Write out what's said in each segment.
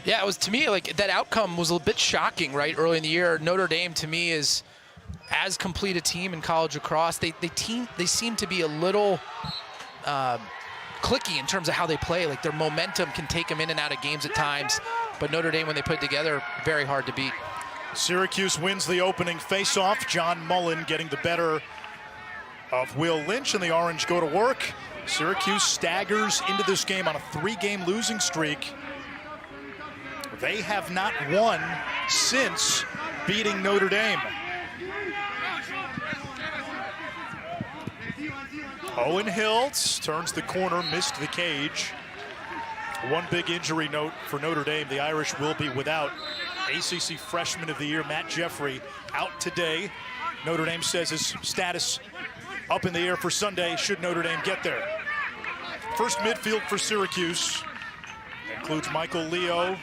Yeah, it was, to me, like, that outcome was a bit shocking, right, early in the year. Notre Dame, to me, is as complete a team in college lacrosse. They seem to be a little clicky in terms of how they play. Like, their momentum can take them in and out of games at times. But Notre Dame, when they put it together, very hard to beat. Syracuse wins the opening faceoff. John Mullen getting the better of Will Lynch, and the Orange go to work. Syracuse staggers into this game on a 3-game losing streak. They have not won since beating Notre Dame. Owen Hiltz turns the corner, missed the cage. One big injury note for Notre Dame. The Irish will be without ACC Freshman of the Year, Matt Jeffrey, out today. Notre Dame says his status up in the air for Sunday, should Notre Dame get there. First midfield for Syracuse includes Michael Leo,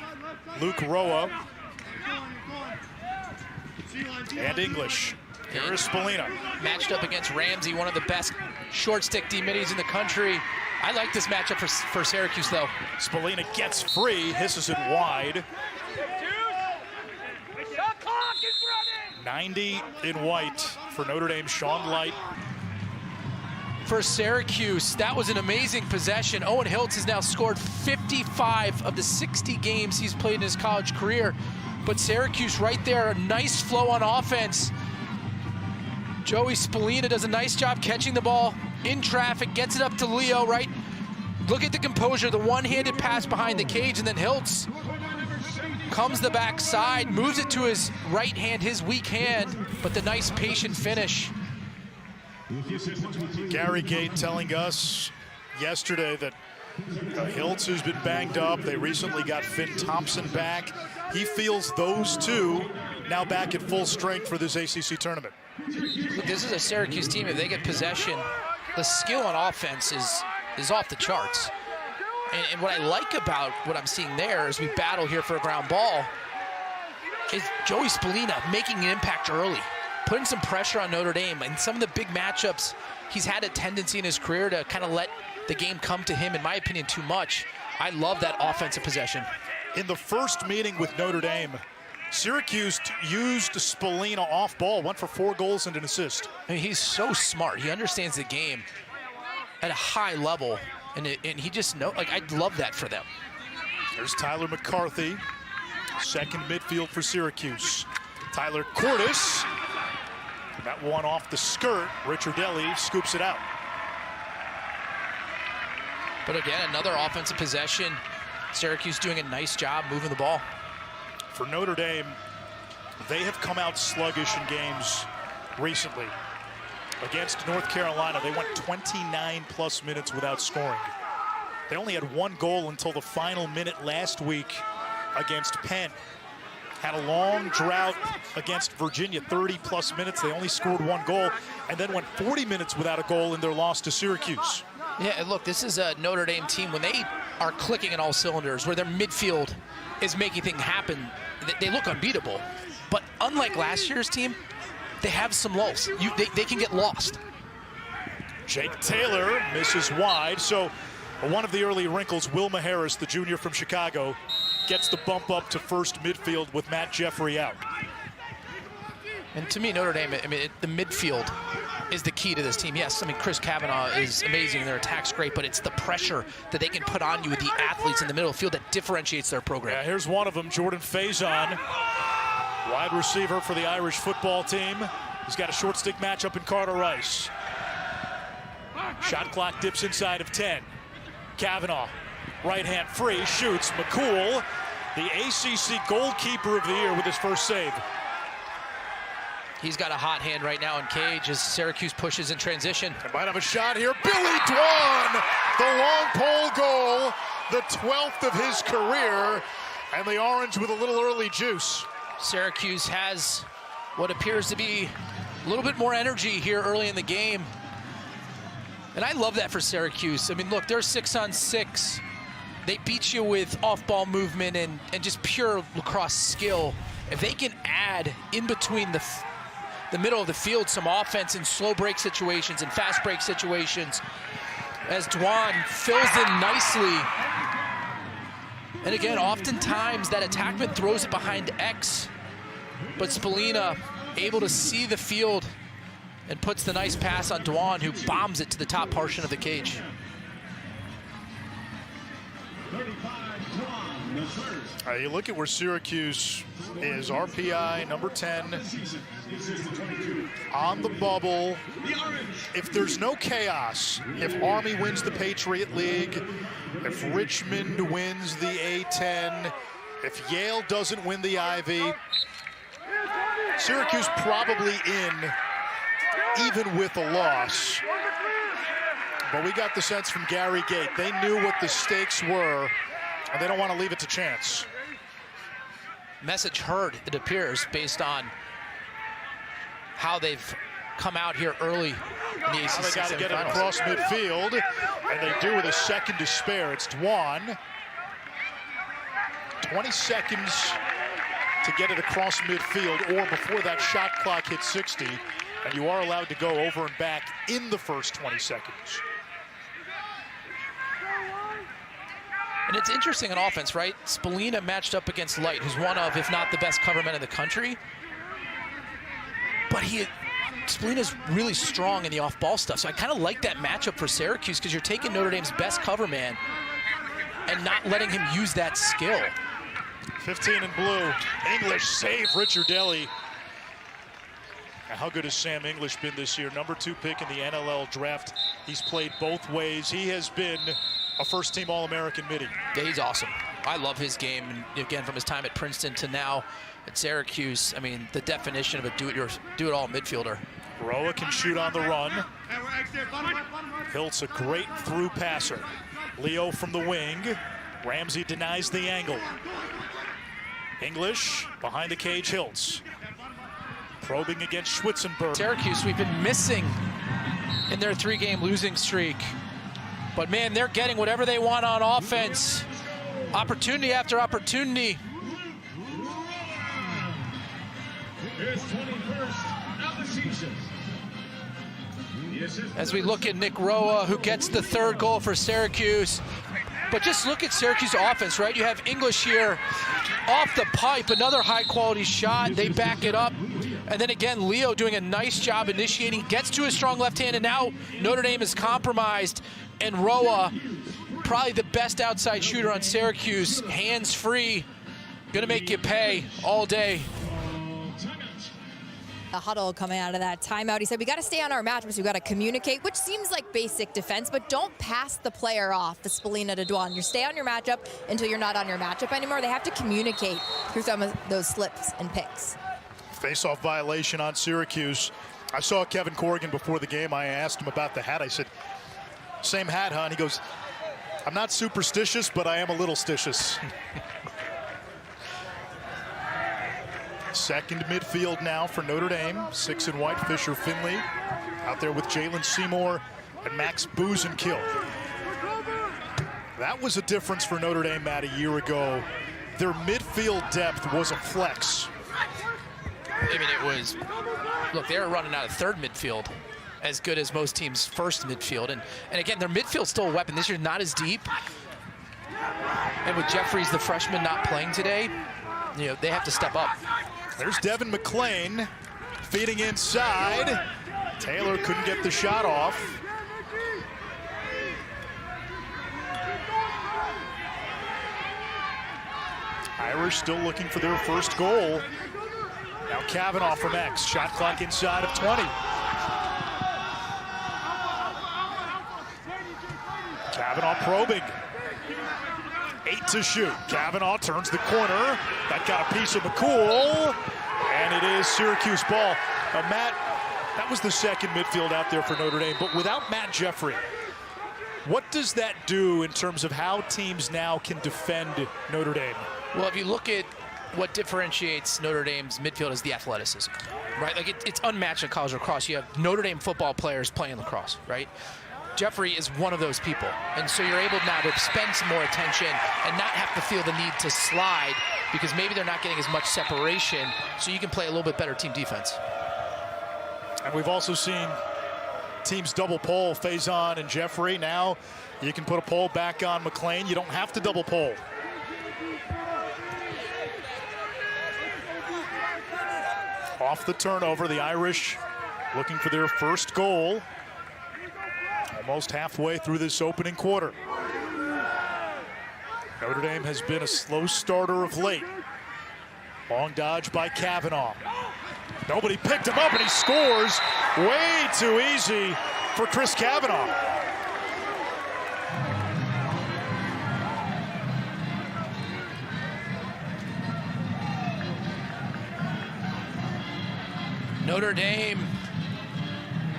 Luke Roa, and English. Here is Spallina. Matched up against Ramsey, one of the best short stick D-middies in the country. I like this matchup for Syracuse, though. Spallina gets free, hisses it wide. 90 in white for Notre Dame, Sean Light. For Syracuse, that was an amazing possession. Owen Hiltz has now scored 55 of the 60 games he's played in his college career. But Syracuse right there, a nice flow on offense. Joey Spallina does a nice job catching the ball in traffic, gets it up to Leo, right? Look at the composure, the one-handed pass behind the cage, and then Hiltz comes the backside, moves it to his right hand, his weak hand, but the nice patient finish. Gary Gate telling us yesterday that Hiltz has been banged up. They recently got Finn Thompson back. He feels those two now back at full strength for this ACC tournament. Look, this is a Syracuse team. If they get possession, the skill on offense is off the charts. And what I like about what I'm seeing there as we battle here for a ground ball is Joey Spallina making an impact early, putting some pressure on Notre Dame. And some of the big matchups, he's had a tendency in his career to kind of let the game come to him, in my opinion, too much. I love that offensive possession. In the first meeting with Notre Dame, Syracuse used Spallina off ball, went for 4 goals and an assist. I mean, he's so smart. He understands the game at a high level, and he just knows, like, I love that for them. There's Tyler McCarthy, second midfield for Syracuse. Tyler Cordes, that one off the skirt. Ricciardelli scoops it out. But again, another offensive possession. Syracuse doing a nice job moving the ball. For Notre Dame, they have come out sluggish in games recently. Against North Carolina, they went 29+ minutes without scoring. They only had 1 goal until the final minute last week against Penn. Had a long drought against Virginia, 30+ minutes. They only scored 1 goal, and then went 40 minutes without a goal in their loss to Syracuse. Yeah, look, this is a Notre Dame team, when they are clicking in all cylinders, where their midfield is making things happen, they look unbeatable. But unlike last year's team, they have some lulls. They can get lost. Jake Taylor misses wide. So one of the early wrinkles, Wilma Harris, the junior from Chicago, gets the bump up to first midfield with Matt Jeffrey out. And to me, Notre Dame, I mean, the midfield is the key to this team. Yes, I mean, Chris Kavanaugh is amazing. Their attack's great, but it's the pressure that they can put on you with the athletes in the middle of the field that differentiates their program. Yeah, here's one of them, Jordan Faison, wide receiver for the Irish football team. He's got a short stick matchup in Carter Rice. Shot clock dips inside of 10. Kavanaugh, right hand free, shoots. McCool, the ACC goalkeeper of the year with his first save. He's got a hot hand right now in cage as Syracuse pushes in transition. They might have a shot here. Billy Dwan, the long pole goal, the 12th of his career, and the Orange with a little early juice. Syracuse has what appears to be a little bit more energy here early in the game. And I love that for Syracuse. I mean, look, they're 6-on-6. They beat you with off-ball movement and just pure lacrosse skill. If they can add in between the middle of the field some offense in slow break situations and fast break situations, as Dwan fills in nicely And again, oftentimes that attackman throws it behind X, but Spallina able to see the field and puts the nice pass on Dwan, who bombs it to the top portion of the cage. You look at where Syracuse is, RPI number 10, on the bubble. If there's no chaos, if Army wins the Patriot League, if Richmond wins the A-10, if Yale doesn't win the Ivy, Syracuse probably in, even with a loss. But we got the sense from Gary Gate, they knew what the stakes were, and they don't want to leave it to chance. Message heard, it appears, based on how they've come out here early in the ACC Now they got to get it semifinals. across midfield, and they do with a second to spare. It's Dwan. 20 seconds to get it across midfield, or before that shot clock hits 60, and you are allowed to go over and back in the first 20 seconds. And it's interesting in offense, right? Spallina matched up against Light, who's one of, if not the best covermen in the country. But Spallina's really strong in the off-ball stuff. So I kind of like that matchup for Syracuse, because you're taking Notre Dame's best coverman and not letting him use that skill. 15 in blue. English save Richard Daly. How good has Sam English been this year? Number 2 pick in the NLL draft. He's played both ways. He has been a first-team All-American midi. Yeah, he's awesome. I love his game. And again, from his time at Princeton to now at Syracuse, I mean, the definition of a do-it-all midfielder. Roa can shoot on the run. Hilt's a great through passer. Leo from the wing. Ramsey denies the angle. English behind the cage, Hiltz. Probing against Schwitzenberg. Syracuse, we've been missing in their 3-game losing streak. But man, they're getting whatever they want on offense. Opportunity after opportunity. As we look at Nick Roa, who gets the 3rd goal for Syracuse. But just look at Syracuse offense, right? You have English here off the pipe, another high-quality shot. They back it up. And then again, Leo doing a nice job initiating, gets to a strong left hand, and now Notre Dame is compromised. And Roa, probably the best outside shooter on Syracuse, hands-free, gonna make you pay all day. A huddle coming out of that timeout. He said, we got to stay on our matchups. We got to communicate, which seems like basic defense, but don't pass the player off, the Spallina to Dwan. You stay on your matchup until you're not on your matchup anymore. They have to communicate through some of those slips and picks. Face-off violation on Syracuse. I saw Kevin Corrigan before the game. I asked him about the hat. I said, same hat, huh? And he goes, I'm not superstitious, but I am a little stitious. Second midfield now for Notre Dame. 6 in white, Fisher Finley. Out there with Jalen Seymour and Max Buzenkill. That was a difference for Notre Dame, Matt, a year ago. Their midfield depth was a flex. I mean, it was, look, they were running out of 3rd midfield, as good as most teams' first midfield. And again, their midfield's still a weapon. This year, not as deep. And with Jeffries, the freshman, not playing today, you know, they have to step up. There's Devin McClain feeding inside. Taylor couldn't get the shot off. Irish still looking for their first goal. Now Kavanaugh from X. Shot clock inside of 20. Kavanaugh probing. 8 to shoot. Kavanaugh turns the corner. That got a piece of McCool. And it is Syracuse ball. Now, Matt, that was the second midfield out there for Notre Dame. But without Matt Jeffrey, what does that do in terms of how teams now can defend Notre Dame? Well, if you look at what differentiates Notre Dame's midfield is the athleticism, right? Like it's unmatched in college lacrosse. You have Notre Dame football players playing lacrosse, right? Jeffrey is one of those people. And so you're able now to spend some more attention and not have to feel the need to slide because maybe they're not getting as much separation, so you can play a little bit better team defense. And we've also seen teams double pole, Faison and Jeffrey. Now you can put a pole back on McClain. You don't have to double pole. Off the turnover, the Irish looking for their first goal. Almost halfway through this opening quarter. Notre Dame has been a slow starter of late. Long dodge by Kavanaugh. Nobody picked him up and he scores. Way too easy for Chris Kavanaugh. Notre Dame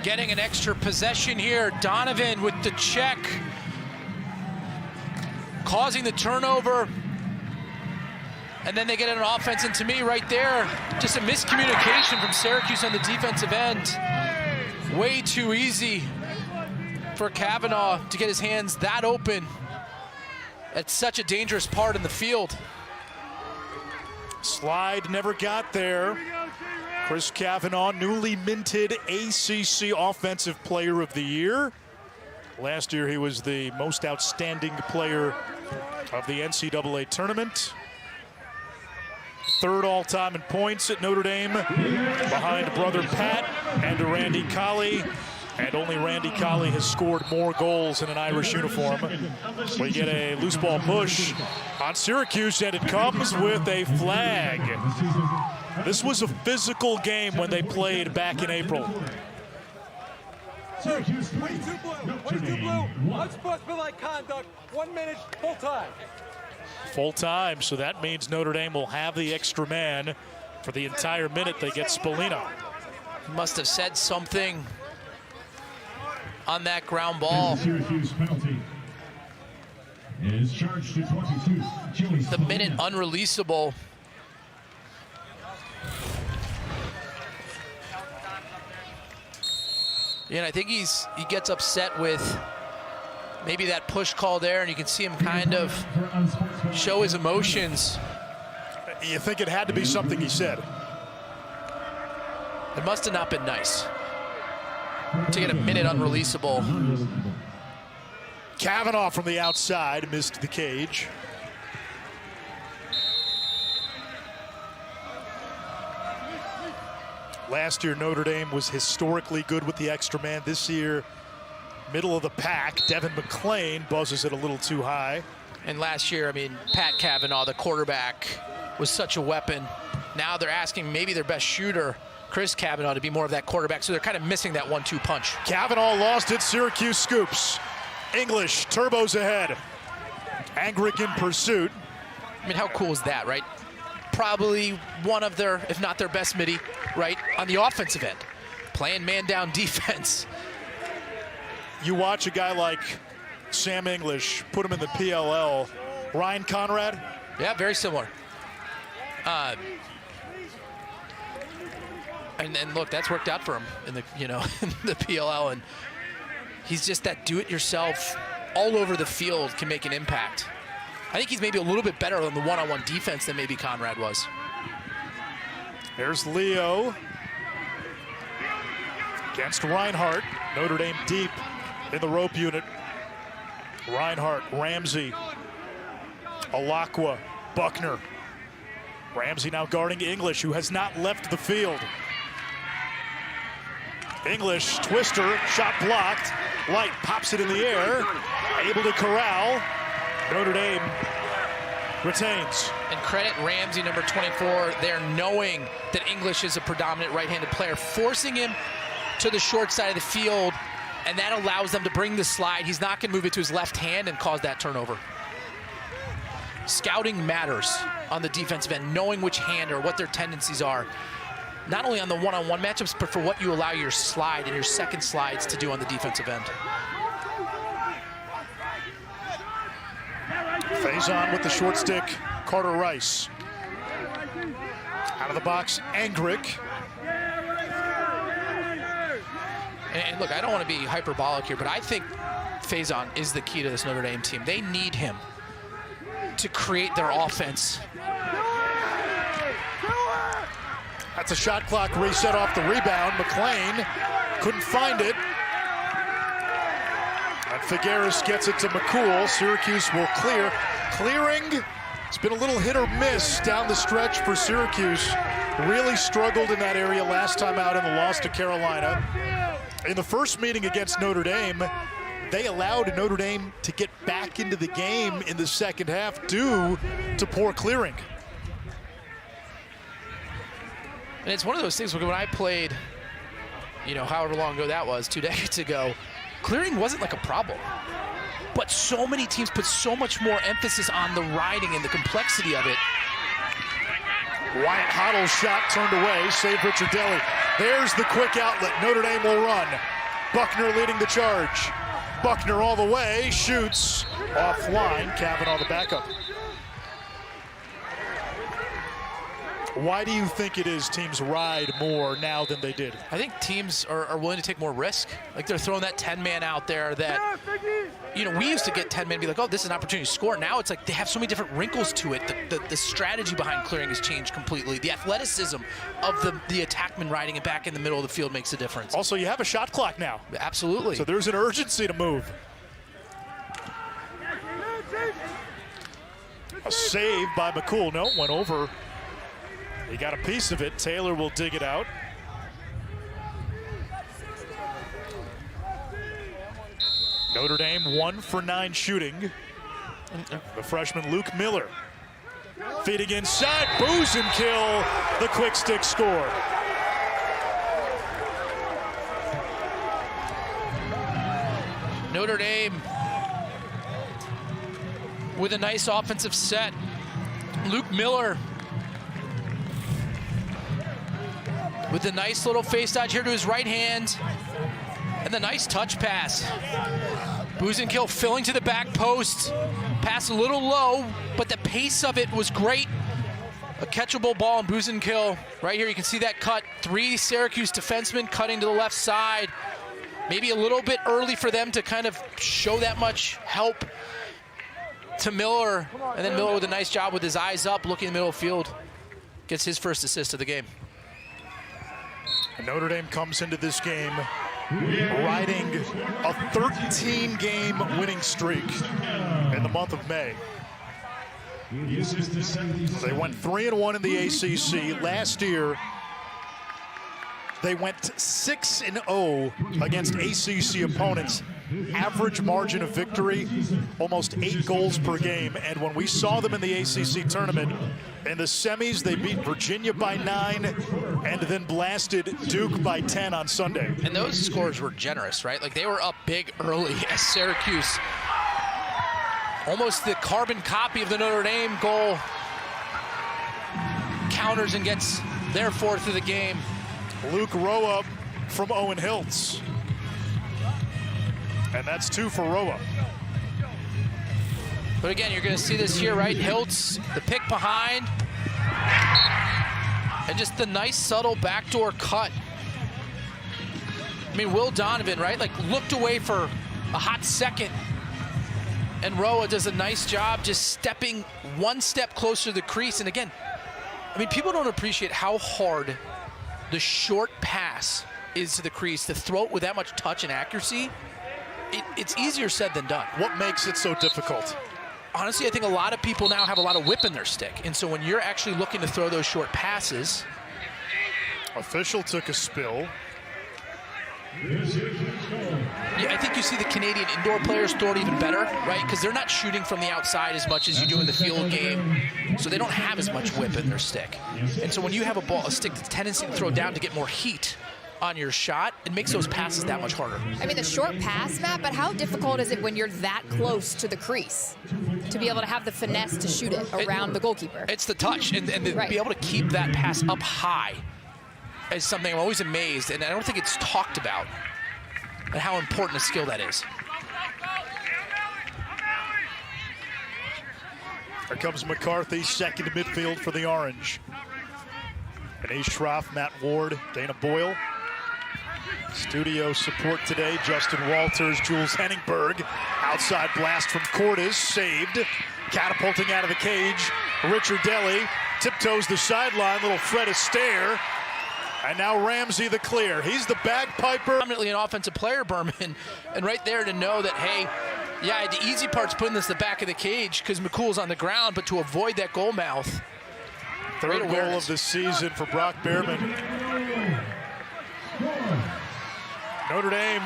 getting an extra possession here. Donovan with the check, causing the turnover. And then they get an offense, and to me right there, just a miscommunication from Syracuse on the defensive end. Way too easy for Kavanaugh to get his hands that open at such a dangerous part in the field. Slide never got there. Chris Kavanaugh, newly minted ACC Offensive Player of the Year. Last year he was the most outstanding player of the NCAA tournament. Third all-time in points at Notre Dame, behind brother Pat and Randy Colley. And only Randy Colley has scored more goals in an Irish uniform. We get a loose ball push on Syracuse, and it comes with a flag. This was a physical game when they played back in April. Syracuse 22 blue, 22 blue, unsportsmanlike conduct, 1 minute, full time. Full time, so that means Notre Dame will have the extra man for the entire minute. They get Spallina. Must have said something on that ground ball. Syracuse penalty is charged to 22. The minute unreleasable. Yeah, and I think he gets upset with maybe that push call there, and you can see him kind of show his emotions. You think it had to be something he said? It must have not been nice to get a minute unreleasable. Kavanaugh from the outside missed the cage. Last year, Notre Dame was historically good with the extra man. This year, middle of the pack. Devin McClain buzzes it a little too high. And last year, I mean, Pat Kavanaugh, the quarterback, was such a weapon. Now they're asking maybe their best shooter, Chris Kavanaugh, to be more of that quarterback, so they're kind of missing that 1-2 punch. Kavanaugh lost it. Syracuse scoops. English turbos ahead. Angrick in pursuit. I mean, how cool is that, right? Probably one of their, if not their best midi, right, on the offensive end, playing man-down defense. You watch a guy like Sam English, put him in the PLL. Ryan Conrad? Yeah, very similar. And look, that's worked out for him in the, in the PLL, and he's just that do-it-yourself, all over the field, can make an impact. I think he's maybe a little bit better on the one-on-one defense than maybe Conrad was. There's Leo against Reinhardt. Notre Dame deep in the rope unit. Reinhardt, Ramsey, Alakwa, Buckner. Ramsey now guarding English, who has not left the field. English, twister, shot blocked. Light pops it in the air, able to corral. Notre Dame retains. And credit Ramsey, number 24, there, knowing that English is a predominant right-handed player, forcing him to the short side of the field, and that allows them to bring the slide. He's not going to move it to his left hand and cause that turnover. Scouting matters on the defensive end, knowing which hand or what their tendencies are, not only on the one-on-one matchups, but for what you allow your slide and your second slides to do on the defensive end. Faison with the short stick, Carter Rice. Out of the box, Angrick. And look, I don't want to be hyperbolic here, but I think Faison is the key to this Notre Dame team. They need him to create their offense. That's a shot clock reset off the rebound. McClain couldn't find it. And Figueres gets it to McCool. Syracuse will clear. Clearing It's been a little hit or miss down the stretch for Syracuse. Really struggled in that area last time out in the loss to Carolina. In the first meeting against Notre Dame, they allowed Notre Dame to get back into the game in the second half due to poor clearing. And it's one of those things where when I played, you know, however long ago that was, 2 decades ago, clearing wasn't like a problem. But so many teams put so much more emphasis on the riding and the complexity of it. Wyatt Hoddle's shot turned away, save Richard Deli. There's the quick outlet, Notre Dame will run. Buckner leading the charge. Buckner all the way, shoots offline, Kavanaugh the backup. Why do you think it is teams ride more now than they did? I think teams are willing to take more risk. Like they're throwing that 10-man out there that, you know, we used to get 10 men and be like, oh, this is an opportunity to score. Now it's like they have so many different wrinkles to it. The strategy behind clearing has changed completely. The athleticism of the attackman riding it back in the middle of the field makes a difference. Also, you have a shot clock now. Absolutely. So there's an urgency to move. A save by McCool. No, went over. He got a piece of it. Taylor will dig it out. Notre Dame 1 for 9 shooting. The freshman Luke Miller feeding inside. Buzenkill, the quick stick score. Notre Dame with a nice offensive set. Luke Miller with a nice little face dodge here to his right hand. And the nice touch pass. Buzenkill filling to the back post. Pass a little low, but the pace of it was great. A catchable ball, and Buzenkill right here. You can see that cut. 3 Syracuse defensemen cutting to the left side. Maybe a little bit early for them to kind of show that much help to Miller. And then Miller with a nice job with his eyes up, looking in the middle of the field. Gets his first assist of the game. And Notre Dame comes into this game riding a 13-game winning streak in the month of May. They went 3-1 in the ACC. Last year, they went 6-0 against ACC opponents. Average margin of victory, almost 8 goals per game. And when we saw them in the ACC tournament, in the semis, they beat Virginia by 9 and then blasted Duke by 10 on Sunday. And those scores were generous, right? Like they were up big early as Syracuse, almost the carbon copy of the Notre Dame goal, counters and gets their 4th of the game. Luke Roa from Owen Hiltz. And that's 2 for Roa. But again, you're going to see this here, right? Hiltz, the pick behind. And just the nice, subtle backdoor cut. I mean, Will Donovan, right? Like, looked away for a hot second. And Roa does a nice job just stepping 1 step closer to the crease. And again, I mean, people don't appreciate how hard the short pass is to the crease. To throw it with that much touch and accuracy, it's easier said than done. What makes it so difficult? Honestly, I think a lot of people now have a lot of whip in their stick. And so when you're actually looking to throw those short passes. Official took a spill. Yeah, I think you see the Canadian indoor players throw it even better, right? Because they're not shooting from the outside as much as you do in the field game. So they don't have as much whip in their stick. And so when you have a stick that's tendency to throw down to get more heat on your shot, it makes those passes that much harder. I mean, the short pass, Matt, but how difficult is it when you're that close to the crease to be able to have the finesse to shoot it around the goalkeeper? It's the touch, and to be able to keep that pass up high is something I'm always amazed, and I don't think it's talked about, and how important a skill that is. Here comes McCarthy, second to midfield for the Orange. Anish Shroff, Matt Ward, Dana Boyle. Studio support today, Justin Walters, Jules Henningberg. Outside blast from Cordes, saved. Catapulting out of the cage, Richard Deli. Tiptoes the sideline, little Fred Astaire. And now Ramsey the clear. He's the bagpiper. Dominantly an offensive player, Berman. And right there to know that, hey, Yeah, the easy part's putting this in the back of the cage because McCool's on the ground, but to avoid that goal mouth. Third goal of the season for Brock Behrman. Notre Dame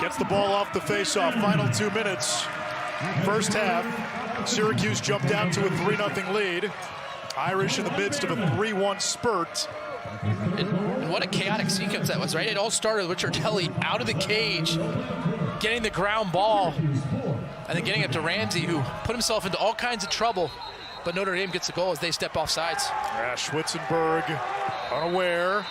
gets the ball off the faceoff. Final 2 minutes. First half, Syracuse jumped out to a 3-0 lead. Irish in the midst of a 3-1 spurt. And what a chaotic sequence that was, right? It all started with Richardelli out of the cage, getting the ground ball, and then getting it to Ramsey, who put himself into all kinds of trouble. But Notre Dame gets the goal as they step off sides. Yeah, Schwitzenberg unaware.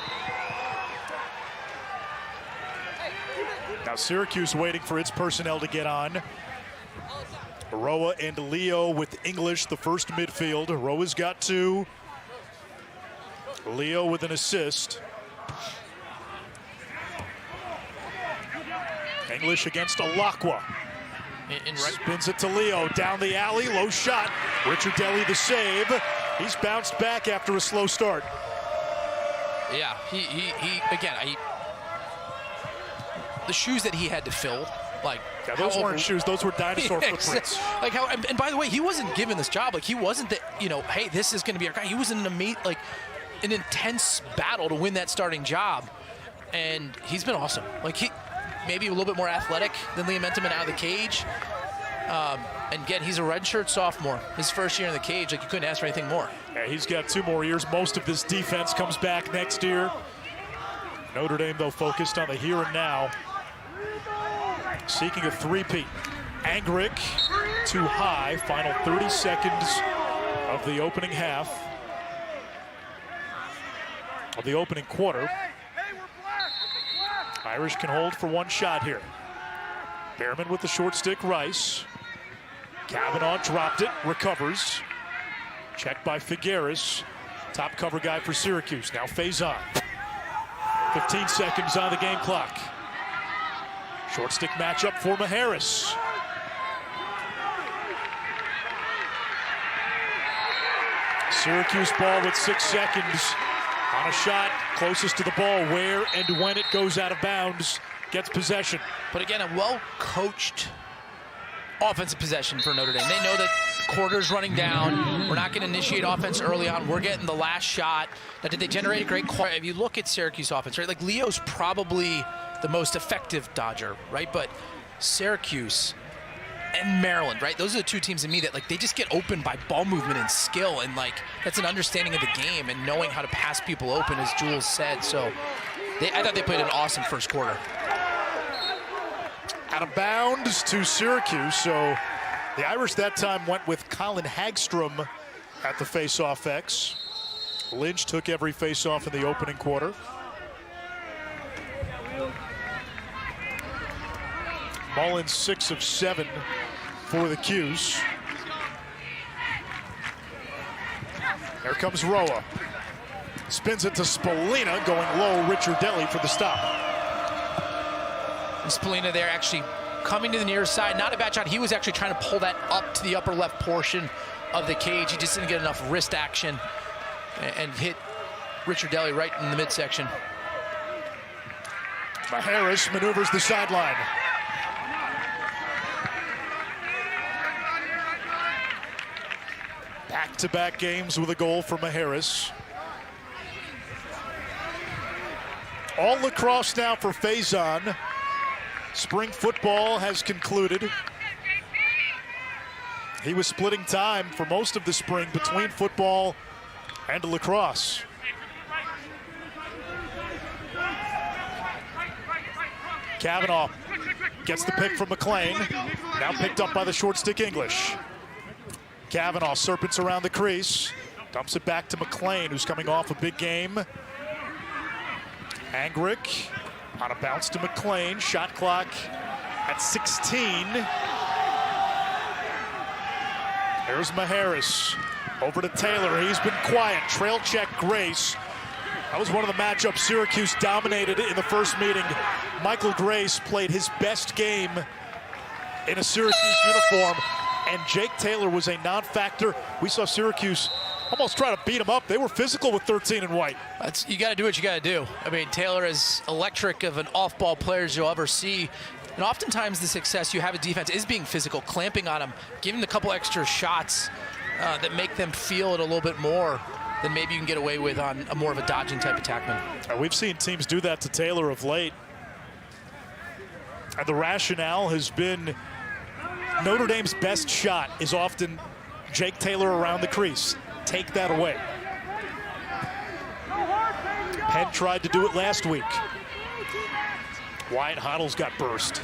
Now Syracuse waiting for its personnel to get on. Roa and Leo with English, the first midfield. Roa's got 2. Leo with an assist. English against Alakwa. Spins it to Leo, down the alley, low shot. Richardelli the save. He's bounced back after a slow start. Yeah, the shoes that he had to fill, like, yeah, those weren't shoes, those were dinosaur footprints. Like how, and by the way, he wasn't given this job. Like, he wasn't the, hey, this is going to be our guy. He was in an intense battle to win that starting job, and he's been awesome. Like, he maybe a little bit more athletic than Liam Entenmann out of the cage. And again, he's a redshirt sophomore. His first year in the cage, like, you couldn't ask for anything more. Yeah, he's got 2 more years. Most of this defense comes back next year. Notre Dame, though, focused on the here and now. Seeking a three-peat. Angrick too high. Final 30 seconds of the opening half. Of the opening quarter. Irish can hold for 1 shot here. Behrman with the short stick, Rice. Kavanaugh dropped it, recovers. Checked by Figueres. Top cover guy for Syracuse. Now Faison. 15 seconds on the game clock. Short stick matchup for Maharis. Syracuse ball with 6 seconds. On a shot, closest to the ball, where and when it goes out of bounds, gets possession. But again, a well-coached offensive possession for Notre Dame. They know that quarter's running down. We're not going to initiate offense early on. We're getting the last shot. Now, did they generate a great quality? If you look at Syracuse offense, right, like, Leo's probably the most effective Dodger, right? But Syracuse and Maryland, right? Those are the 2 teams to me that, like, they just get open by ball movement and skill, and, like, that's an understanding of the game and knowing how to pass people open, as Jules said. So I thought they played an awesome first quarter. Out of bounds to Syracuse, so the Irish that time went with Colin Hagstrom at the face-off X. Lynch took every face-off in the opening quarter. Mullins 6 of 7 for the Qs. There comes Roa. Spins it to Spolina, going low. Richardelli for the stop. And Spolina there actually coming to the near side. Not a bad shot. He was actually trying to pull that up to the upper left portion of the cage. He just didn't get enough wrist action and hit Richardelli right in the midsection. Maharis maneuvers the sideline. Back-to-back games with a goal for Maharis. All lacrosse now for Faison. Spring football has concluded. He was splitting time for most of the spring between football and lacrosse. Kavanaugh gets the pick from McLean. Now picked up by the short stick English. Kavanaugh serpents around the crease. Dumps it back to McLean, who's coming off a big game. Angrick on a bounce to McLean. Shot clock at 16. There's Maharis. Over to Taylor. He's been quiet. Trail check Grace. That was one of the matchups Syracuse dominated in the first meeting. Michael Grace played his best game in a Syracuse uniform, and Jake Taylor was a non-factor. We saw Syracuse almost try to beat him up. They were physical with 13 in white. You got to do what you got to do. I mean, Taylor is electric of an off-ball player as you'll ever see. And oftentimes the success you have at defense is being physical, clamping on them, giving them a couple extra shots that make them feel it a little bit more than maybe you can get away with on a more of a dodging type attackman. We've seen teams do that to Taylor of late. And the rationale has been Notre Dame's best shot is often Jake Taylor around the crease. Take that away. Penn tried to do it last week. Wyatt Hoddle's got burst.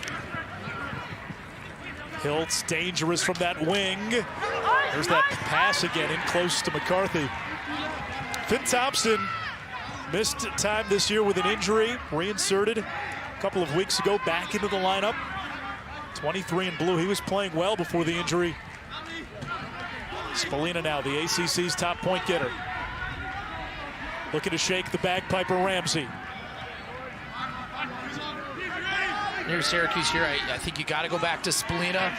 Hiltz dangerous from that wing. There's that pass again in close to McCarthy. Finn Thompson missed time this year with an injury, reinserted a couple of weeks ago back into the lineup. 23 in blue. He was playing well before the injury. Spallina now, the ACC's top point getter. Looking to shake the bagpiper Ramsey. Here's Syracuse here. I think you got to go back to Spallina.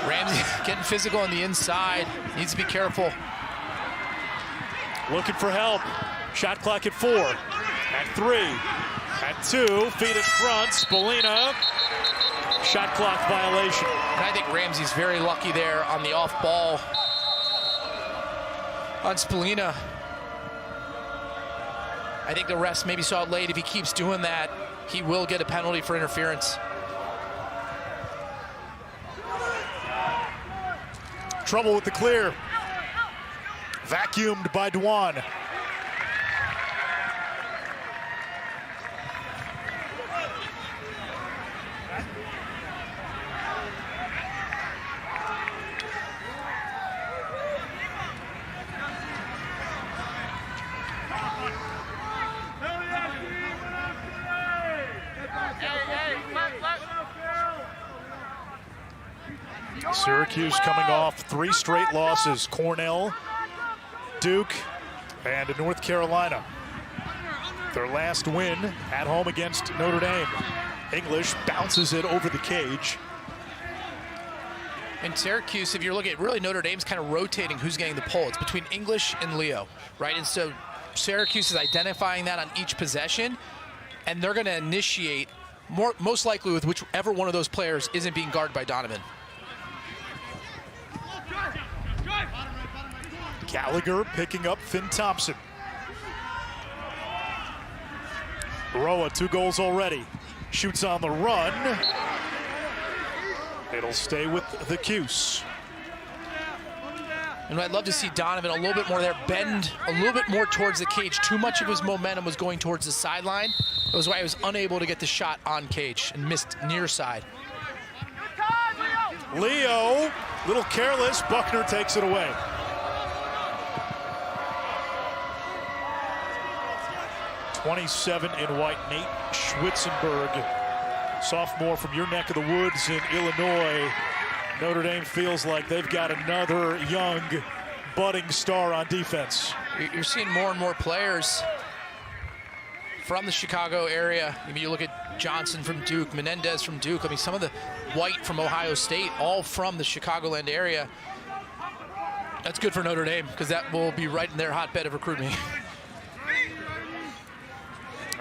Ramsey getting physical on the inside. Needs to be careful. Looking for help. Shot clock at 4. At 3. At 2. Feet in front. Spallina. Shot clock violation. And I think Ramsey's very lucky there on the off ball on Spallina. I think the refs maybe saw it late. If he keeps doing that, he will get a penalty for interference. Trouble with the clear. Vacuumed by Dwan. Syracuse coming off 3 straight losses. Cornell, Duke, and North Carolina. Their last win at home against Notre Dame. English bounces it over the cage. And Syracuse, if you're looking at really Notre Dame's kind of rotating who's getting the pull. It's between English and Leo, right? And so Syracuse is identifying that on each possession, and they're going to initiate most likely with whichever one of those players isn't being guarded by Donovan. Gallagher picking up Finn Thompson. Roa, 2 goals already. Shoots on the run. It'll stay with the Cuse. And I'd love to see Donovan a little bit more there, bend a little bit more towards the cage. Too much of his momentum was going towards the sideline. That was why he was unable to get the shot on cage and missed near side. Leo, little careless. Buckner takes it away. '27 in white, Nate Schwitzenberg, sophomore from your neck of the woods in Illinois. Notre Dame feels like they've got another young, budding star on defense. You're seeing more and more players from the Chicago area. I mean, you look at Johnson from Duke, Menendez from Duke. I mean, some of the White from Ohio State, all from the Chicagoland area. That's good for Notre Dame because that will be right in their hotbed of recruiting.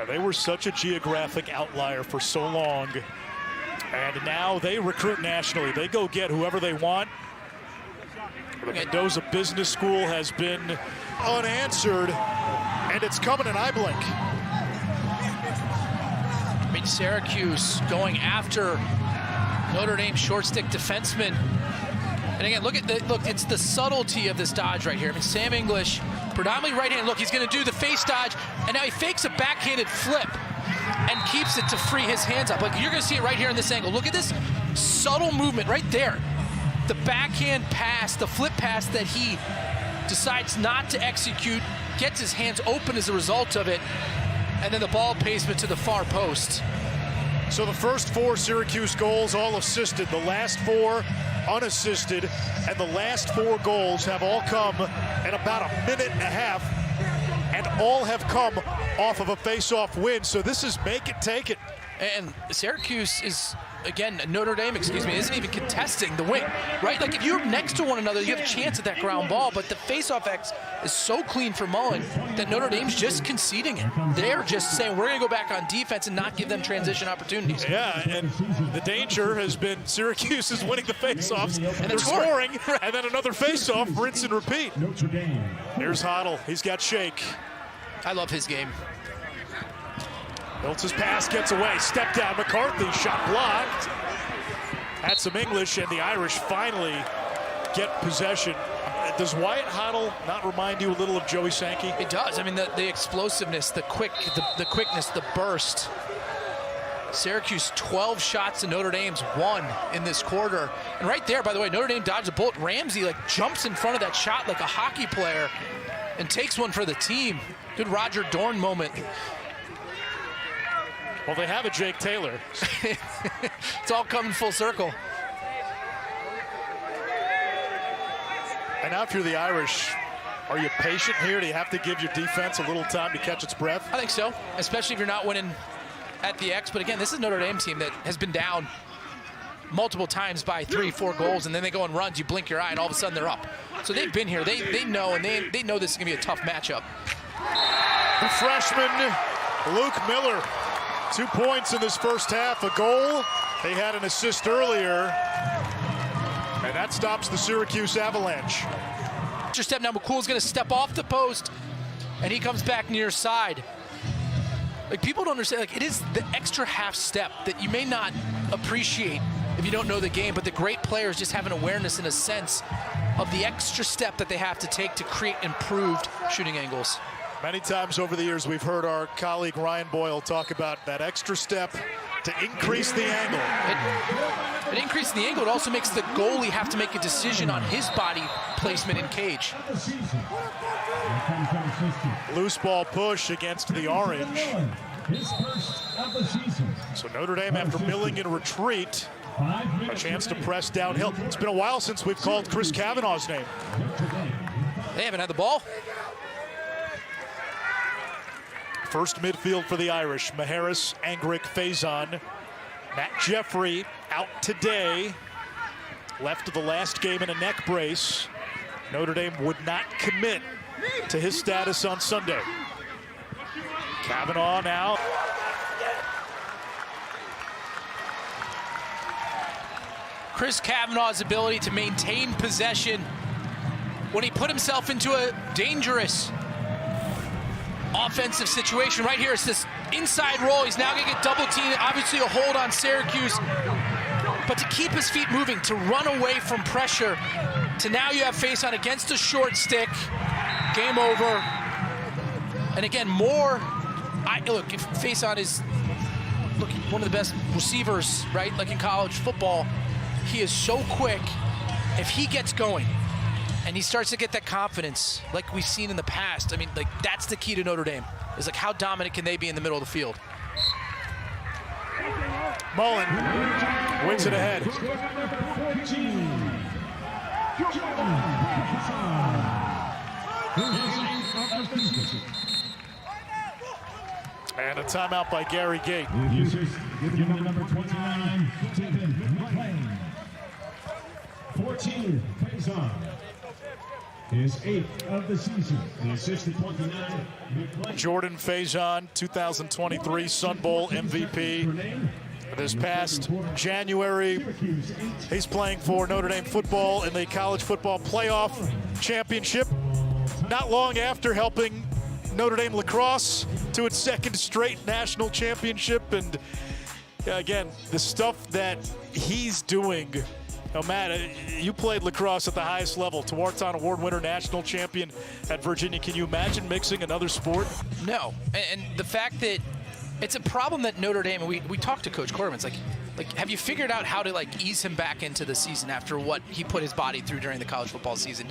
They were such a geographic outlier for so long, and now they recruit nationally. They go get whoever they want. The Mendoza Business School has been unanswered, and it's coming in eye blink. I mean, Syracuse going after Notre Dame short stick defenseman. And again, look, it's the subtlety of this dodge right here. I mean, Sam English, predominantly right hand. Look, he's going to do the face dodge, and now he fakes a backhanded flip and keeps it to free his hands up. Like, you're going to see it right here in this angle. Look at this subtle movement right there. The backhand pass, the flip pass that he decides not to execute, gets his hands open as a result of it, and then the ball placement to the far post. So the first 4 Syracuse goals all assisted, the last 4 unassisted, and the last 4 goals have all come in about a minute and a half, and all have come off of a face-off win. So this is make it, take it. And Syracuse is again, Notre Dame, isn't even contesting the wing, right? Like if you're next to one another, you have a chance at that ground ball, but the face-off X is so clean for Mullen that Notre Dame's just conceding it. They're just saying, we're gonna go back on defense and not give them transition opportunities. Yeah, and the danger has been Syracuse is winning the face-offs, and they're scoring, and then another face-off, rinse and repeat. Here's Hoddle, he's got Shake. I love his game. Hiltz's pass gets away, step down, McCarthy, shot blocked. Had some English, and the Irish finally get possession. Does Wyatt Hoddle not remind you a little of Joey Sankey? It does. I mean, the explosiveness, the quickness, the burst. Syracuse 12 shots to Notre Dame's 1 in this quarter. And right there, by the way, Notre Dame dodged a bullet. Ramsey like jumps in front of that shot like a hockey player and takes one for the team. Good Roger Dorn moment. Well, they have a Jake Taylor. It's all coming full circle. And now if you're the Irish, are you patient here? Do you have to give your defense a little time to catch its breath? I think so, especially if you're not winning at the X. But again, this is a Notre Dame team that has been down multiple times by 3-4 goals, and then they go on runs, you blink your eye, and all of a sudden they're up. So they've been here. They know, and they know this is going to be a tough matchup. The freshman, Luke Miller. 2 points in this first half, a goal. They had an assist earlier, and that stops the Syracuse Avalanche. Extra step now, McCool's going to step off the post, and he comes back near side. Like, people don't understand, like, it is the extra half step that you may not appreciate if you don't know the game, but the great players just have an awareness and a sense of the extra step that they have to take to create improved shooting angles. Many times over the years, we've heard our colleague Ryan Boyle talk about that extra step to increase the angle. It increases the angle. It also makes the goalie have to make a decision on his body placement in cage. Loose ball push against the Orange. So Notre Dame, after milling in retreat, a chance to press downhill. It's been a while since we've called Chris Kavanaugh's name. They haven't had the ball. First midfield for the Irish, Maharis, Angrick, Faison. Matt Jeffrey out today. Left of the last game in a neck brace. Notre Dame would not commit to his status on Sunday. Kavanaugh now. Chris Kavanaugh's ability to maintain possession when he put himself into a dangerous offensive situation. Right here, it's this inside roll. He's now going to get double teamed. Obviously a hold on Syracuse. But to keep his feet moving, to run away from pressure, to now you have Faison against a short stick. Game over. And again, look, if Faison is one of the best receivers, right? Like in college football, he is so quick. If he gets going, and he starts to get that confidence like we've seen in the past. I mean, like, that's the key to Notre Dame, is like how dominant can they be in the middle of the field. Mullen wins it ahead. And a timeout by Gary Gate. Number 29, 14, Faison. His 8th of the season. The assist to 29. Jordan Faison, 2023 Sun Bowl MVP. This past January, he's playing for Notre Dame football in the College Football Playoff Championship. Not long after helping Notre Dame Lacrosse to its second straight national championship. And again, the stuff that he's doing. Now, Matt, you played lacrosse at the highest level, Tewaaraton Award winner, national champion at Virginia. Can you imagine mixing another sport? No, and the fact that it's a problem that Notre Dame, and we talked to Coach Corman, it's like have you figured out how to like ease him back into the season after what he put his body through during the college football season?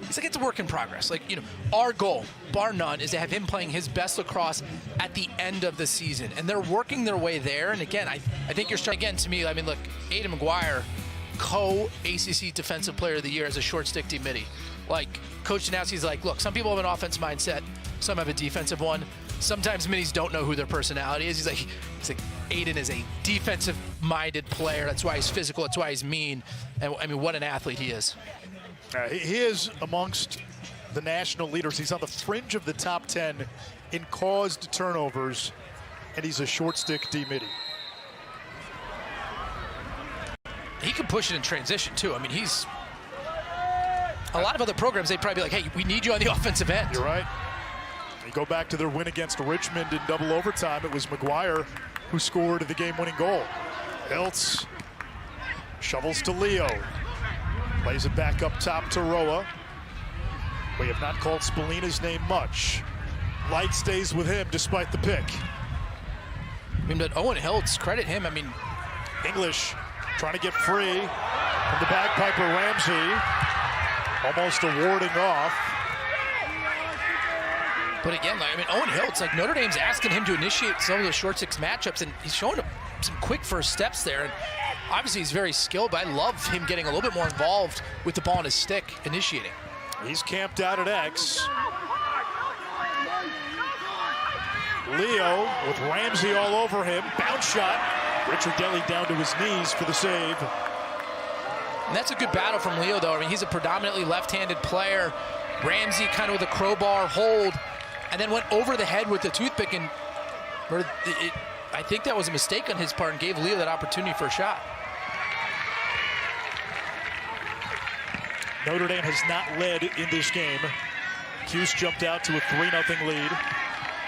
He's like, it's a work in progress. Like, you know, our goal, bar none, is to have him playing his best lacrosse at the end of the season. And they're working their way there. And again, I think you're starting, again, to me, I mean, look, Aidan McGuire, co-ACC Defensive Player of the Year as a short stick D midi. Like, Coach Janowski's like, look, some people have an offensive mindset, some have a defensive one. Sometimes middies don't know who their personality is. He's like, Aiden is a defensive-minded player. That's why he's physical. That's why he's mean. And I mean, what an athlete he is. He is amongst the national leaders. He's on the fringe of the top 10 in caused turnovers, and he's a short stick D-midi. He can push it in transition, too. I mean, he's... A lot of other programs, they'd probably be like, hey, we need you on the offensive end. You're right. You go back to their win against Richmond in double overtime. It was McGuire who scored the game-winning goal. Hiltz shovels to Leo. Plays it back up top to Roa. We have not called Spallina's name much. Light stays with him despite the pick. I mean, but Owen Hiltz, credit him. I mean, English trying to get free from the bagpiper Ramsey. Almost a warding off. but again, like, I mean, Owen Hiltz, like Notre Dame's asking him to initiate some of the short six matchups, and he's showing some quick first steps there. And obviously he's very skilled, but I love him getting a little bit more involved with the ball on his stick, initiating. He's camped out at X. Leo with Ramsey all over him. Bounce shot. Richard Deli down to his knees for the save. And that's a good battle from Leo, though. I mean, he's a predominantly left-handed player. Ramsey kind of with a crowbar hold, and then went over the head with the toothpick, and I think that was a mistake on his part and gave Leo that opportunity for a shot. Notre Dame has not led in this game. Cuse jumped out to a 3-0 lead.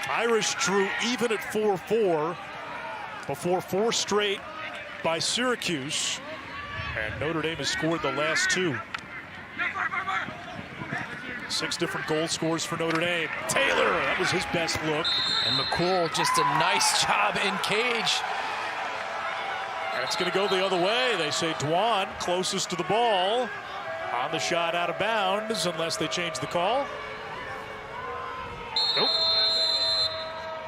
Irish drew even at 4-4 before 4 straight by Syracuse. And Notre Dame has scored the last 2. 6 different goal scores for Notre Dame. Taylor, that was his best look. And McCool, just a nice job in cage. And it's going to go the other way. They say Dwan closest to the ball on the shot out of bounds unless they change the call. Nope.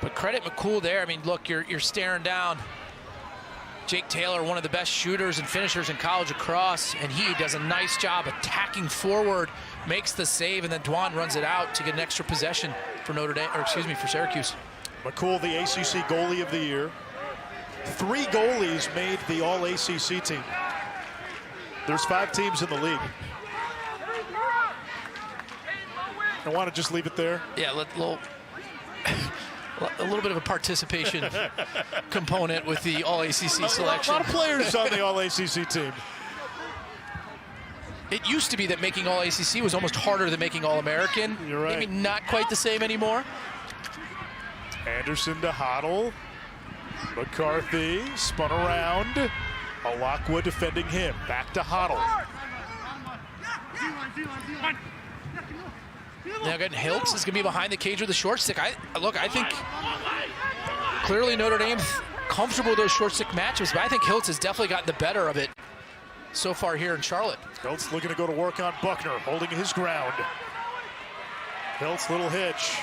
But credit McCool there. I mean, look, you're staring down Jake Taylor, one of the best shooters and finishers in college lacrosse, and he does a nice job attacking forward, makes the save, and then Dwan runs it out to get an extra possession for Notre Dame, or excuse me, for Syracuse. McCool, the ACC goalie of the year. 3 goalies made the All-ACC team. There's 5 teams in the league. I want to just leave it there. Yeah, a little bit of a participation component with the All-ACC selection. A lot of players on the All-ACC team. It used to be that making All-ACC was almost harder than making All-American. You're right. Maybe not quite the same anymore. Anderson to Hoddle. McCarthy spun around. Alakwa defending him. Back to Hoddle. Now again, Hiltz is going to be behind the cage with the short stick. I think clearly Notre Dame's comfortable with those short stick matches, but I think Hiltz has definitely gotten the better of it so far here in Charlotte. Hiltz looking to go to work on Buckner, holding his ground. Hiltz, little hitch.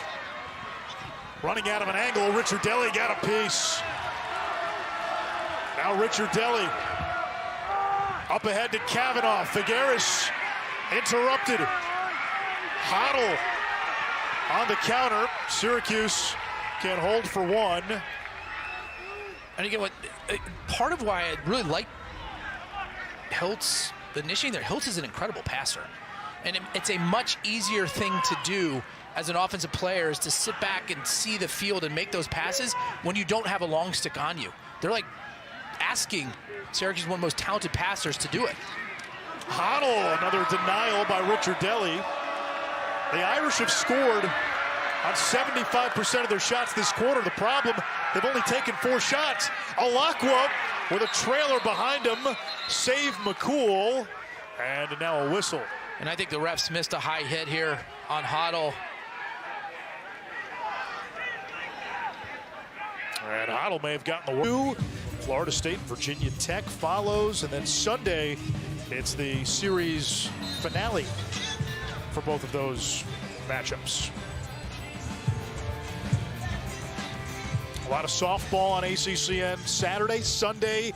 Running out of an angle, Richard Deli got a piece. Now Richard Deli up ahead to Kavanaugh. Figueres interrupted. Hoddle on the counter. Syracuse can hold for 1. And again, part of why I really like Hiltz initiating there, Hiltz is an incredible passer. And it's a much easier thing to do as an offensive player is to sit back and see the field and make those passes when you don't have a long stick on you. They're like asking Syracuse, one of the most talented passers, to do it. Hoddle, another denial by Richard Deli. The Irish have scored on 75% of their shots this quarter. The problem, they've only taken 4 shots. Alakwa with a trailer behind him. Save McCool. And now a whistle. And I think the refs missed a high hit here on Hoddle. And Hoddle may have gotten the work. Florida State, Virginia Tech follows. And then Sunday, it's the series finale for both of those matchups. A lot of softball on ACCN Saturday. Sunday,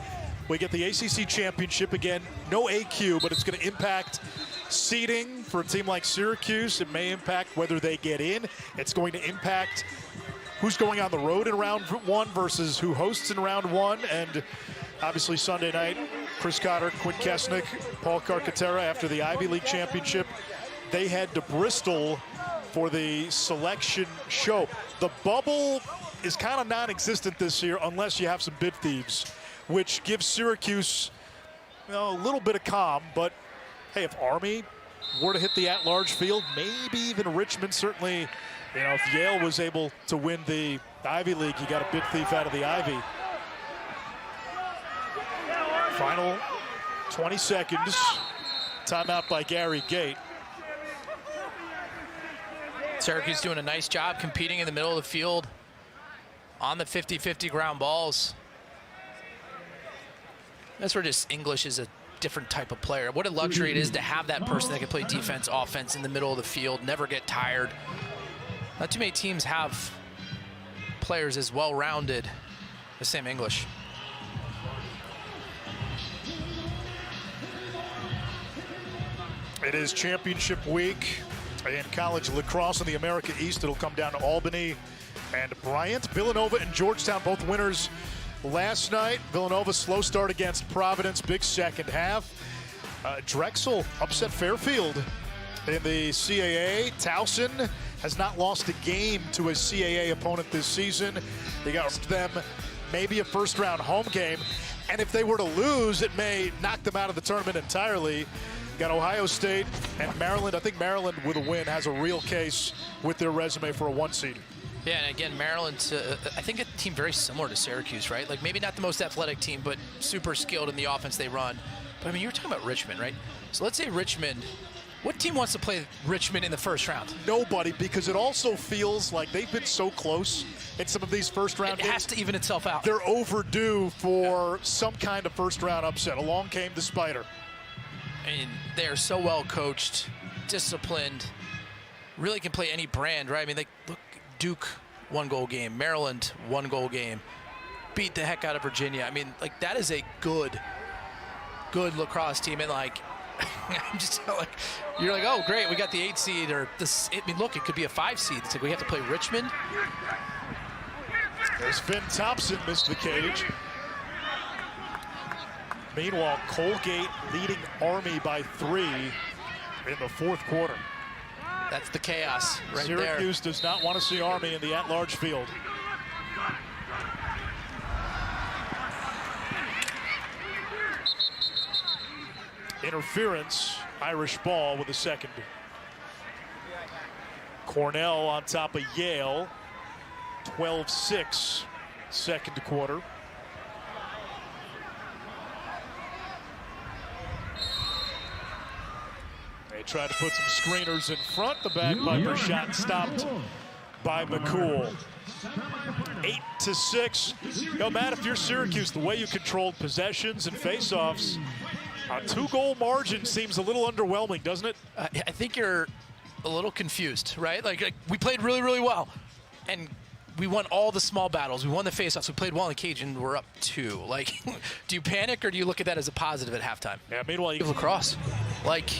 we get the ACC championship again. No AQ, but it's going to impact seeding for a team like Syracuse. It may impact whether they get in. It's going to impact who's going on the road in round one versus who hosts in round one. And obviously Sunday night, Chris Cotter, Quinn Kesnick, Paul Carcaterra, after the Ivy League championship, they head to Bristol for the selection show. The bubble is kind of non-existent this year unless you have some bid thieves, which gives Syracuse, you know, a little bit of calm. But hey, if Army were to hit the at-large field, maybe even Richmond, certainly, you know, if Yale was able to win the Ivy League, you got a bid thief out of the Ivy. Final 20 seconds. Timeout by Gary Gate. Syracuse doing a nice job competing in the middle of the field on the 50-50 ground balls. That's where just English is a different type of player. What a luxury it is to have that person that can play defense, offense in the middle of the field, never get tired. Not too many teams have players as well-rounded as Sam English. It is championship week in college lacrosse in the America East. It'll come down to Albany and Bryant. Villanova and Georgetown, both winners last night. Villanova slow start against Providence, big second half. Drexel upset Fairfield in the CAA. Towson has not lost a game to a CAA opponent this season. They got them maybe a first-round home game, and if they were to lose, it may knock them out of the tournament entirely. Got Ohio State and Maryland. I think Maryland with a win has a real case with their resume for a 1 seed. Yeah, and again, Maryland's, I think, a team very similar to Syracuse, right? Like maybe not the most athletic team, but super skilled in the offense they run. But I mean, you're talking about Richmond, right? So let's say Richmond. What team wants to play Richmond in the first round? Nobody, because it also feels like they've been so close in some of these first-round games. It has to even itself out. They're overdue for some kind of first-round upset. Along came the Spider. I mean, they are so well coached, disciplined, really can play any brand, right? I mean, they look, Duke 1-goal game, Maryland 1-goal game, beat the heck out of Virginia. I mean, like that is a good lacrosse team, and like I'm just like, you're like, oh great, we got the 8 seed or this. I mean, look, it could be a 5 seed. It's like we have to play Richmond. There's Finn Thompson, missed the cage. Meanwhile, Colgate leading Army by 3 in the fourth quarter. That's the chaos right there. Syracuse does not want to see Army in the at-large field. Interference, Irish ball with a second. Cornell on top of Yale, 12-6, second quarter. They tried to put some screeners in front. The bagpiper shot stopped by McCool. 8-6. Yo, Matt, if you're Syracuse, the way you controlled possessions and faceoffs, a 2-goal margin seems a little underwhelming, doesn't it? I think you're a little confused, right? Like we played really, really well, and we won all the small battles. We won the faceoffs. We played well in the cage, and we're up 2. Like, do you panic or do you look at that as a positive at halftime? Yeah. Meanwhile, you lacrosse, like.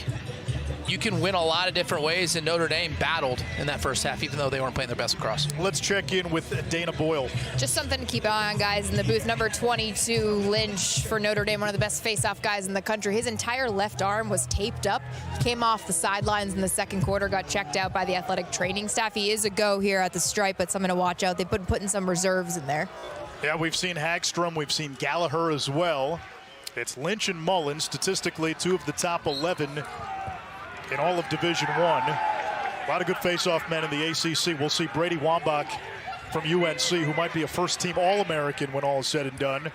You can win a lot of different ways, and Notre Dame battled in that first half, even though they weren't playing their best lacrosse. Let's check in with Dana Boyle. Just something to keep an eye on, guys. In the booth, number 22, Lynch for Notre Dame, one of the best face-off guys in the country. His entire left arm was taped up. Came off the sidelines in the second quarter, got checked out by the athletic training staff. He is a go here at the stripe, but something to watch out. They've been putting some reserves in there. Yeah, we've seen Hagstrom. We've seen Gallagher as well. It's Lynch and Mullen, statistically 2 of the top 11 in all of Division I. A lot of good face-off men in the ACC. We'll see Brady Wambach from UNC, who might be a first-team All-American when all is said and done.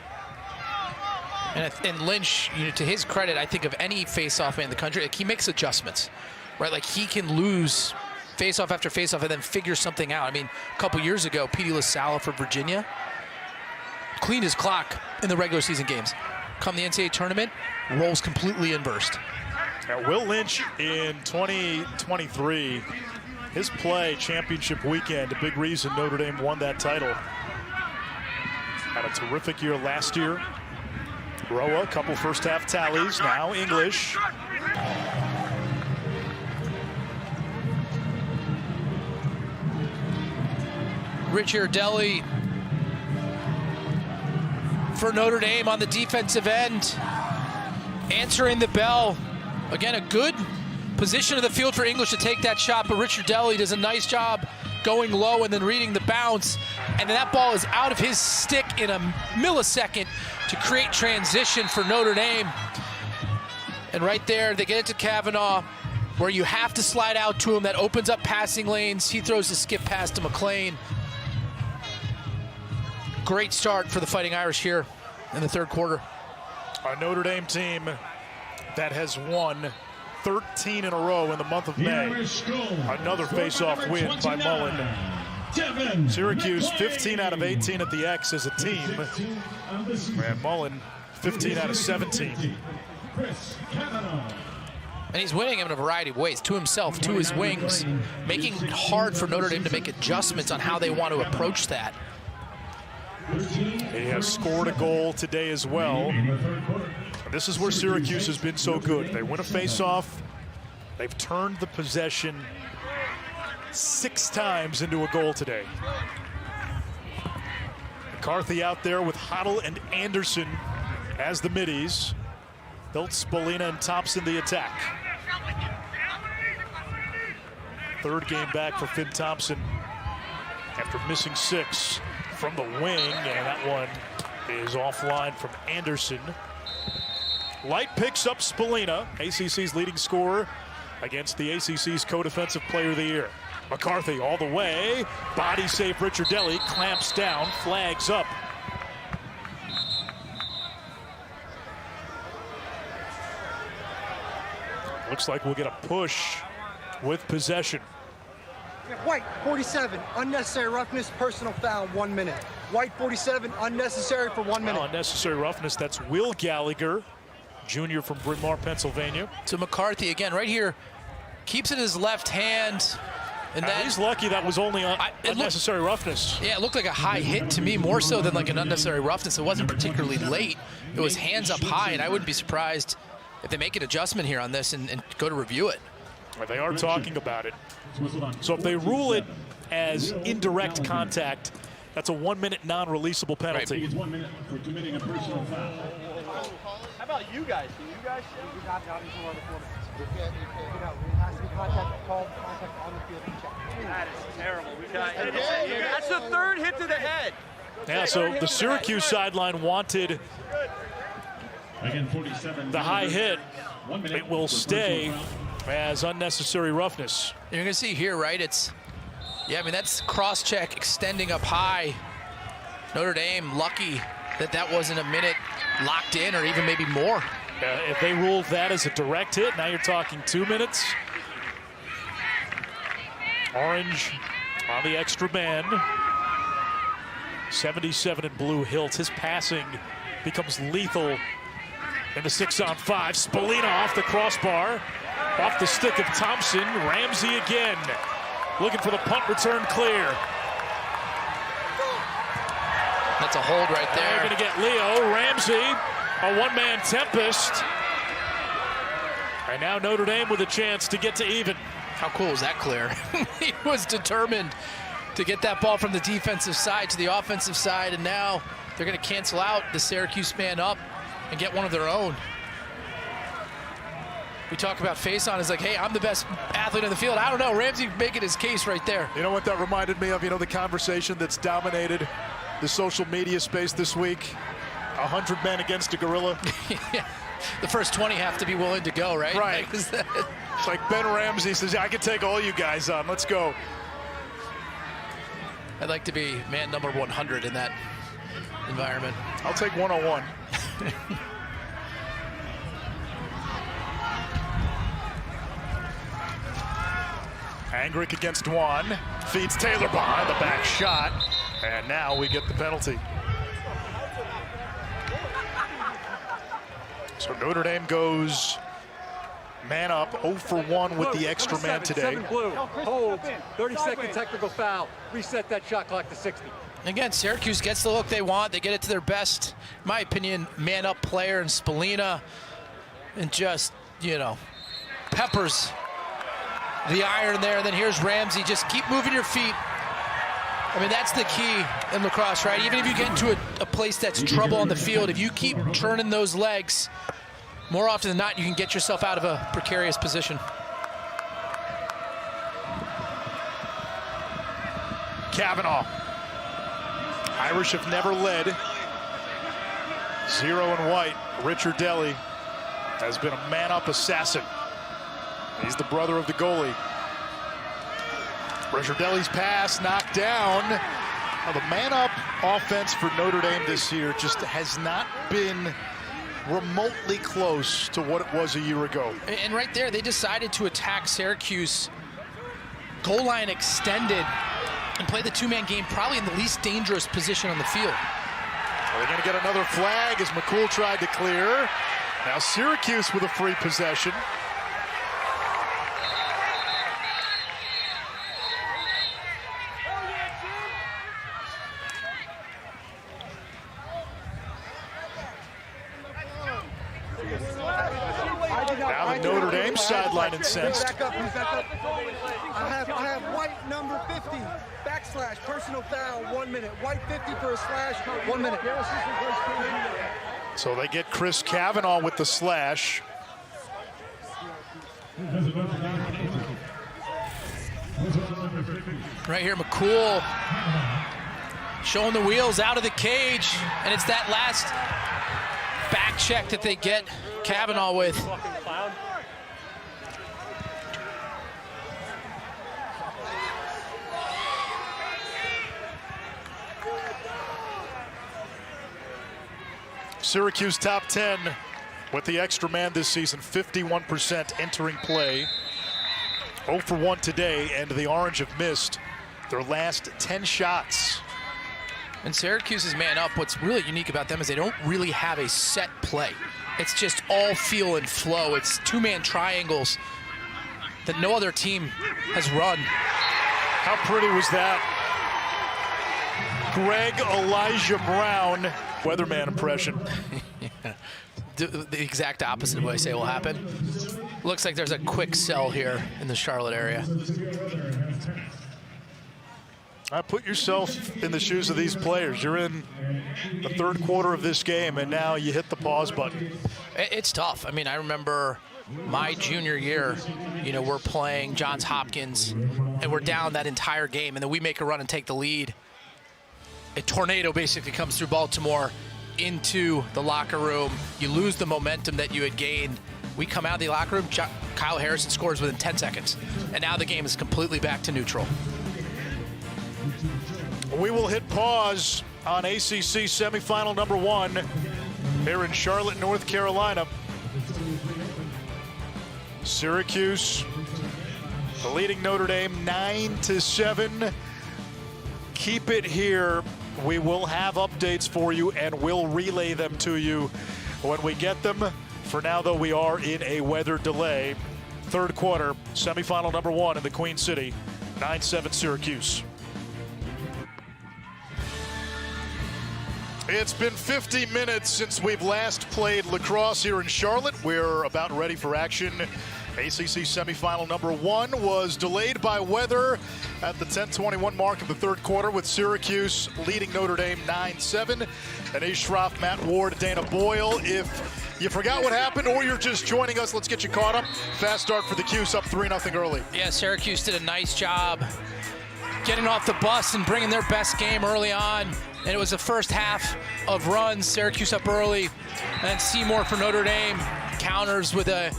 And Lynch, you know, to his credit, I think of any face-off man in the country, like he makes adjustments, right? Like he can lose face-off after face-off and then figure something out. I mean, a couple years ago, Petey LaSalle for Virginia cleaned his clock in the regular season games. Come the NCAA tournament, roles completely inversed. Now, Will Lynch in 2023, his play championship weekend, a big reason Notre Dame won that title. Had a terrific year last year. Roa, a couple first half tallies, now English. Richard Deli for Notre Dame on the defensive end, answering the bell. Again, a good position of the field for English to take that shot, but Richard Deli does a nice job going low and then reading the bounce. And then that ball is out of his stick in a millisecond to create transition for Notre Dame. And right there, they get it to Kavanaugh, where you have to slide out to him. That opens up passing lanes. He throws a skip pass to McLean. Great start for the Fighting Irish here in the third quarter. A Notre Dame team that has won 13 in a row in the month of May. Another face-off win by Mullen. Syracuse 15 out of 18 at the X as a team. And Mullen 15 out of 17. And he's winning him in a variety of ways, to himself, to his wings, making it hard for Notre Dame to make adjustments on how they want to approach that. He has scored a goal today as well. This is where Syracuse has been so good. They win a face-off. They've turned the possession 6 times into a goal today. McCarthy out there with Hoddle and Anderson as the middies. Hilt, Spolina, and Thompson the attack. Third game back for Finn Thompson after missing 6 from the wing, and that one is offline from Anderson. Light picks up Spolina, ACC's leading scorer, against the ACC's co-defensive player of the year. McCarthy all the way, body save Richard Deli, clamps down, flags up. Looks like we'll get a push with possession. White, 47, unnecessary roughness, personal foul, 1 minute. White, 47, unnecessary for 1 minute. Well, unnecessary roughness, that's Will Gallagher, junior from Bryn Mawr, Pennsylvania. So McCarthy, again, right here, keeps it in his left hand. And then he's lucky that was only unnecessary roughness. Yeah, it looked like a high hit to me, more so than like an unnecessary roughness. It wasn't particularly late. It was hands up high, and I wouldn't be surprised if they make an adjustment here on this and go to review it. Well, they are talking about it. So if they rule it as indirect contact, that's a 1 minute non-releasable penalty. It's 1 minute for committing a personal foul. How about you guys? Can you guys shoot? We got it obviously on the corner. It has to be contact, called contact on the field and check. That is terrible. That's the third hit to the head. Yeah, so the Syracuse sideline wanted Again, 47. the high hit. It will stay as unnecessary roughness. You're going to see here, right? It's, yeah, I mean, that's cross-check extending up high. Notre Dame lucky that that wasn't a minute locked in or even maybe more. If they ruled that as a direct hit, now you're talking 2 minutes. Orange on the extra man. 77 in blue Hilt. His passing becomes lethal in the 6-on-5. Spolina off the crossbar. Off the stick of Thompson. Ramsey again. Looking for the punt return clear. That's a hold right there. They're going to get Leo. Ramsey, a one-man tempest. And now Notre Dame with a chance to get to even. How cool is that clear? He was determined to get that ball from the defensive side to the offensive side, and now they're going to cancel out the Syracuse man up and get one of their own. We talk about face-on as like, hey, I'm the best athlete in the field. I don't know, Ramsey making his case right there. You know what that reminded me of? You know, the conversation that's dominated the social media space this week? 100 men against a gorilla. Yeah. The first 20 have to be willing to go, right? Right. It's like Ben Ramsey says, I can take all you guys on. Let's go. I'd like to be man number 100 in that environment. I'll take 101. Angrick against Dwan. Feeds Taylor behind the back shot. And now we get the penalty. So Notre Dame goes man up, 0 for 1 with the extra man today. 7 blue, hold, 30-second technical foul, reset that shot clock to 60. Again, Syracuse gets the look they want. They get it to their best, in my opinion, man-up player in Spolina, and just, you know, peppers the iron there. And then here's Ramsey. Just keep moving your feet. I mean, that's the key in lacrosse, right? Even if you get into a place that's trouble on the field, if you keep churning those legs, more often than not, you can get yourself out of a precarious position. Kavanaugh. Irish have never led. 0 and white. Richard Deli has been a man-up assassin. He's the brother of the goalie. Richard Deli's pass knocked down. Now, the man-up offense for Notre Dame this year just has not been remotely close to what it was a year ago. And right there, they decided to attack Syracuse. Goal line extended and play the two-man game probably in the least dangerous position on the field. Are they going to get another flag as McCool tried to clear? Now Syracuse with a free possession. Now the Notre Dame sideline incensed. Back up. I have white number 50, backslash, personal foul, 1 minute. White 50 for a slash, 1 minute. So they get Chris Kavanaugh with the slash. Right here, McCool showing the wheels out of the cage, and it's that last back check that they get Kavanaugh with. Syracuse top 10 with the extra man this season, 51% entering play. 0 for 1 today, and the Orange have missed their last 10 shots. And Syracuse's man up, what's really unique about them is they don't really have a set play. It's just all feel and flow. It's two-man triangles that no other team has run. How pretty was that? Greg Elijah Brown, weatherman impression. Yeah. The exact opposite of what I say will happen. Looks like there's a quick sell here in the Charlotte area. Put yourself in the shoes of these players. You're in the third quarter of this game, and now you hit the pause button. It's tough. I mean, I remember my junior year, you know, we're playing Johns Hopkins, and we're down that entire game, and then we make a run and take the lead. A tornado basically comes through Baltimore into the locker room. You lose the momentum that you had gained. We come out of the locker room, Kyle Harrison scores within 10 seconds, and now the game is completely back to neutral. We will hit pause on ACC semifinal number 1 here in Charlotte, North Carolina. Syracuse leading Notre Dame 9-7. Keep it here. We will have updates for you, and we'll relay them to you when we get them. For now, though, we are in a weather delay. Third quarter, semifinal number 1 in the Queen City, 9-7 Syracuse. It's been 50 minutes since we've last played lacrosse here in Charlotte. We're about ready for action. ACC semifinal number 1 was delayed by weather at the 10:21 mark of the third quarter, with Syracuse leading Notre Dame 9-7. Anish Shroff, Matt Ward, Dana Boyle. If you forgot what happened or you're just joining us, let's get you caught up. Fast start for the Cuse, up 3-0 early. Yeah, Syracuse did a nice job getting off the bus and bringing their best game early on. And it was the first half of runs, Syracuse up early, and then Seymour for Notre Dame counters with a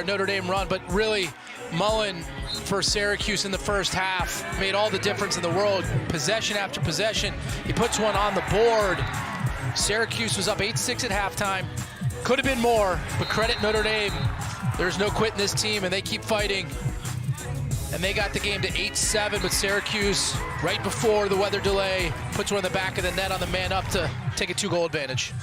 Notre Dame run. But really, Mullen for Syracuse in the first half made all the difference in the world. Possession after possession, he puts one on the board. Syracuse was up 8-6 at halftime. Could have been more, but credit Notre Dame. There's no quit in this team, and they keep fighting. And they got the game to 8-7, but Syracuse, right before the weather delay, puts one in the back of the net on the man up to take a 2-goal advantage.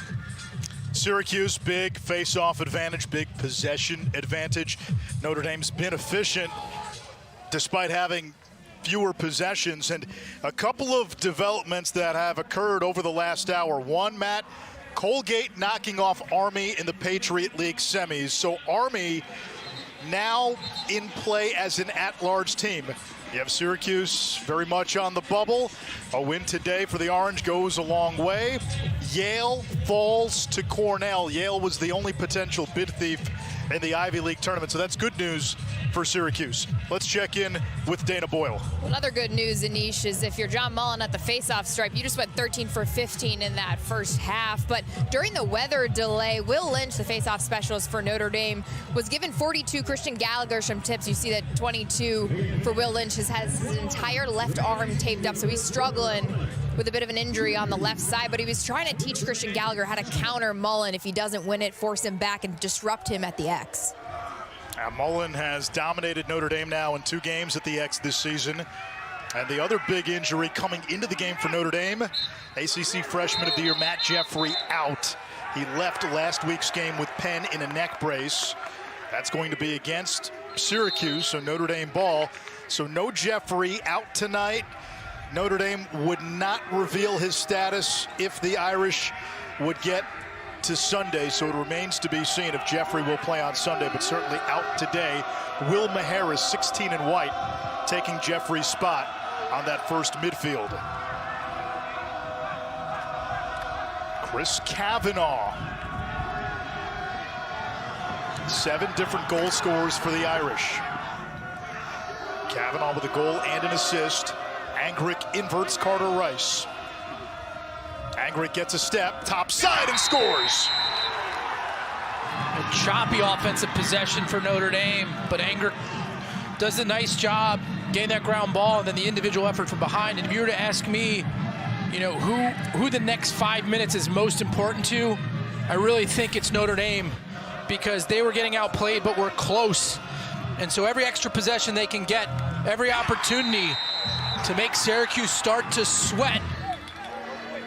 Syracuse, big face-off advantage, big possession advantage. Notre Dame's been efficient despite having fewer possessions, and a couple of developments that have occurred over the last hour. One, Matt, Colgate knocking off Army in the Patriot League semis. So Army now in play as an at-large team. You have Syracuse very much on the bubble. A win today for the Orange goes a long way. Yale falls to Cornell. Yale was the only potential bid thief in the Ivy League tournament, so that's good news for Syracuse. Let's check in with Dana Boyle. Another good news, Anish, is if you're John Mullen at the faceoff stripe, you just went 13 for 15 in that first half. But during the weather delay, Will Lynch, the faceoff specialist for Notre Dame, was given 42. Christian Gallagher some tips. You see that 22 for Will Lynch has his entire left arm taped up, so he's struggling with a bit of an injury on the left side, but he was trying to teach Christian Gallagher how to counter Mullen if he doesn't win it, force him back, and disrupt him at the X. Mullen has dominated Notre Dame now in 2 games at the X this season. And the other big injury coming into the game for Notre Dame, ACC Freshman of the Year Matt Jeffrey out. He left last week's game with Penn in a neck brace. That's going to be against Syracuse, so Notre Dame ball. So no Jeffrey out tonight. Notre Dame would not reveal his status if the Irish would get to Sunday, so it remains to be seen if Jeffrey will play on Sunday, but certainly out today. Will Maher, 16 in white, taking Jeffrey's spot on that first midfield. Chris Kavanaugh. 7 different goal scorers for the Irish. Kavanaugh with a goal and an assist. Angrick inverts Carter Rice. Angrick gets a step, top side, and scores. A choppy offensive possession for Notre Dame, but Angrick does a nice job getting that ground ball and then the individual effort from behind. And if you were to ask me, you know, who the next 5 minutes is most important to, I really think it's Notre Dame, because they were getting outplayed but were close. And so every extra possession they can get, every opportunity to make Syracuse start to sweat,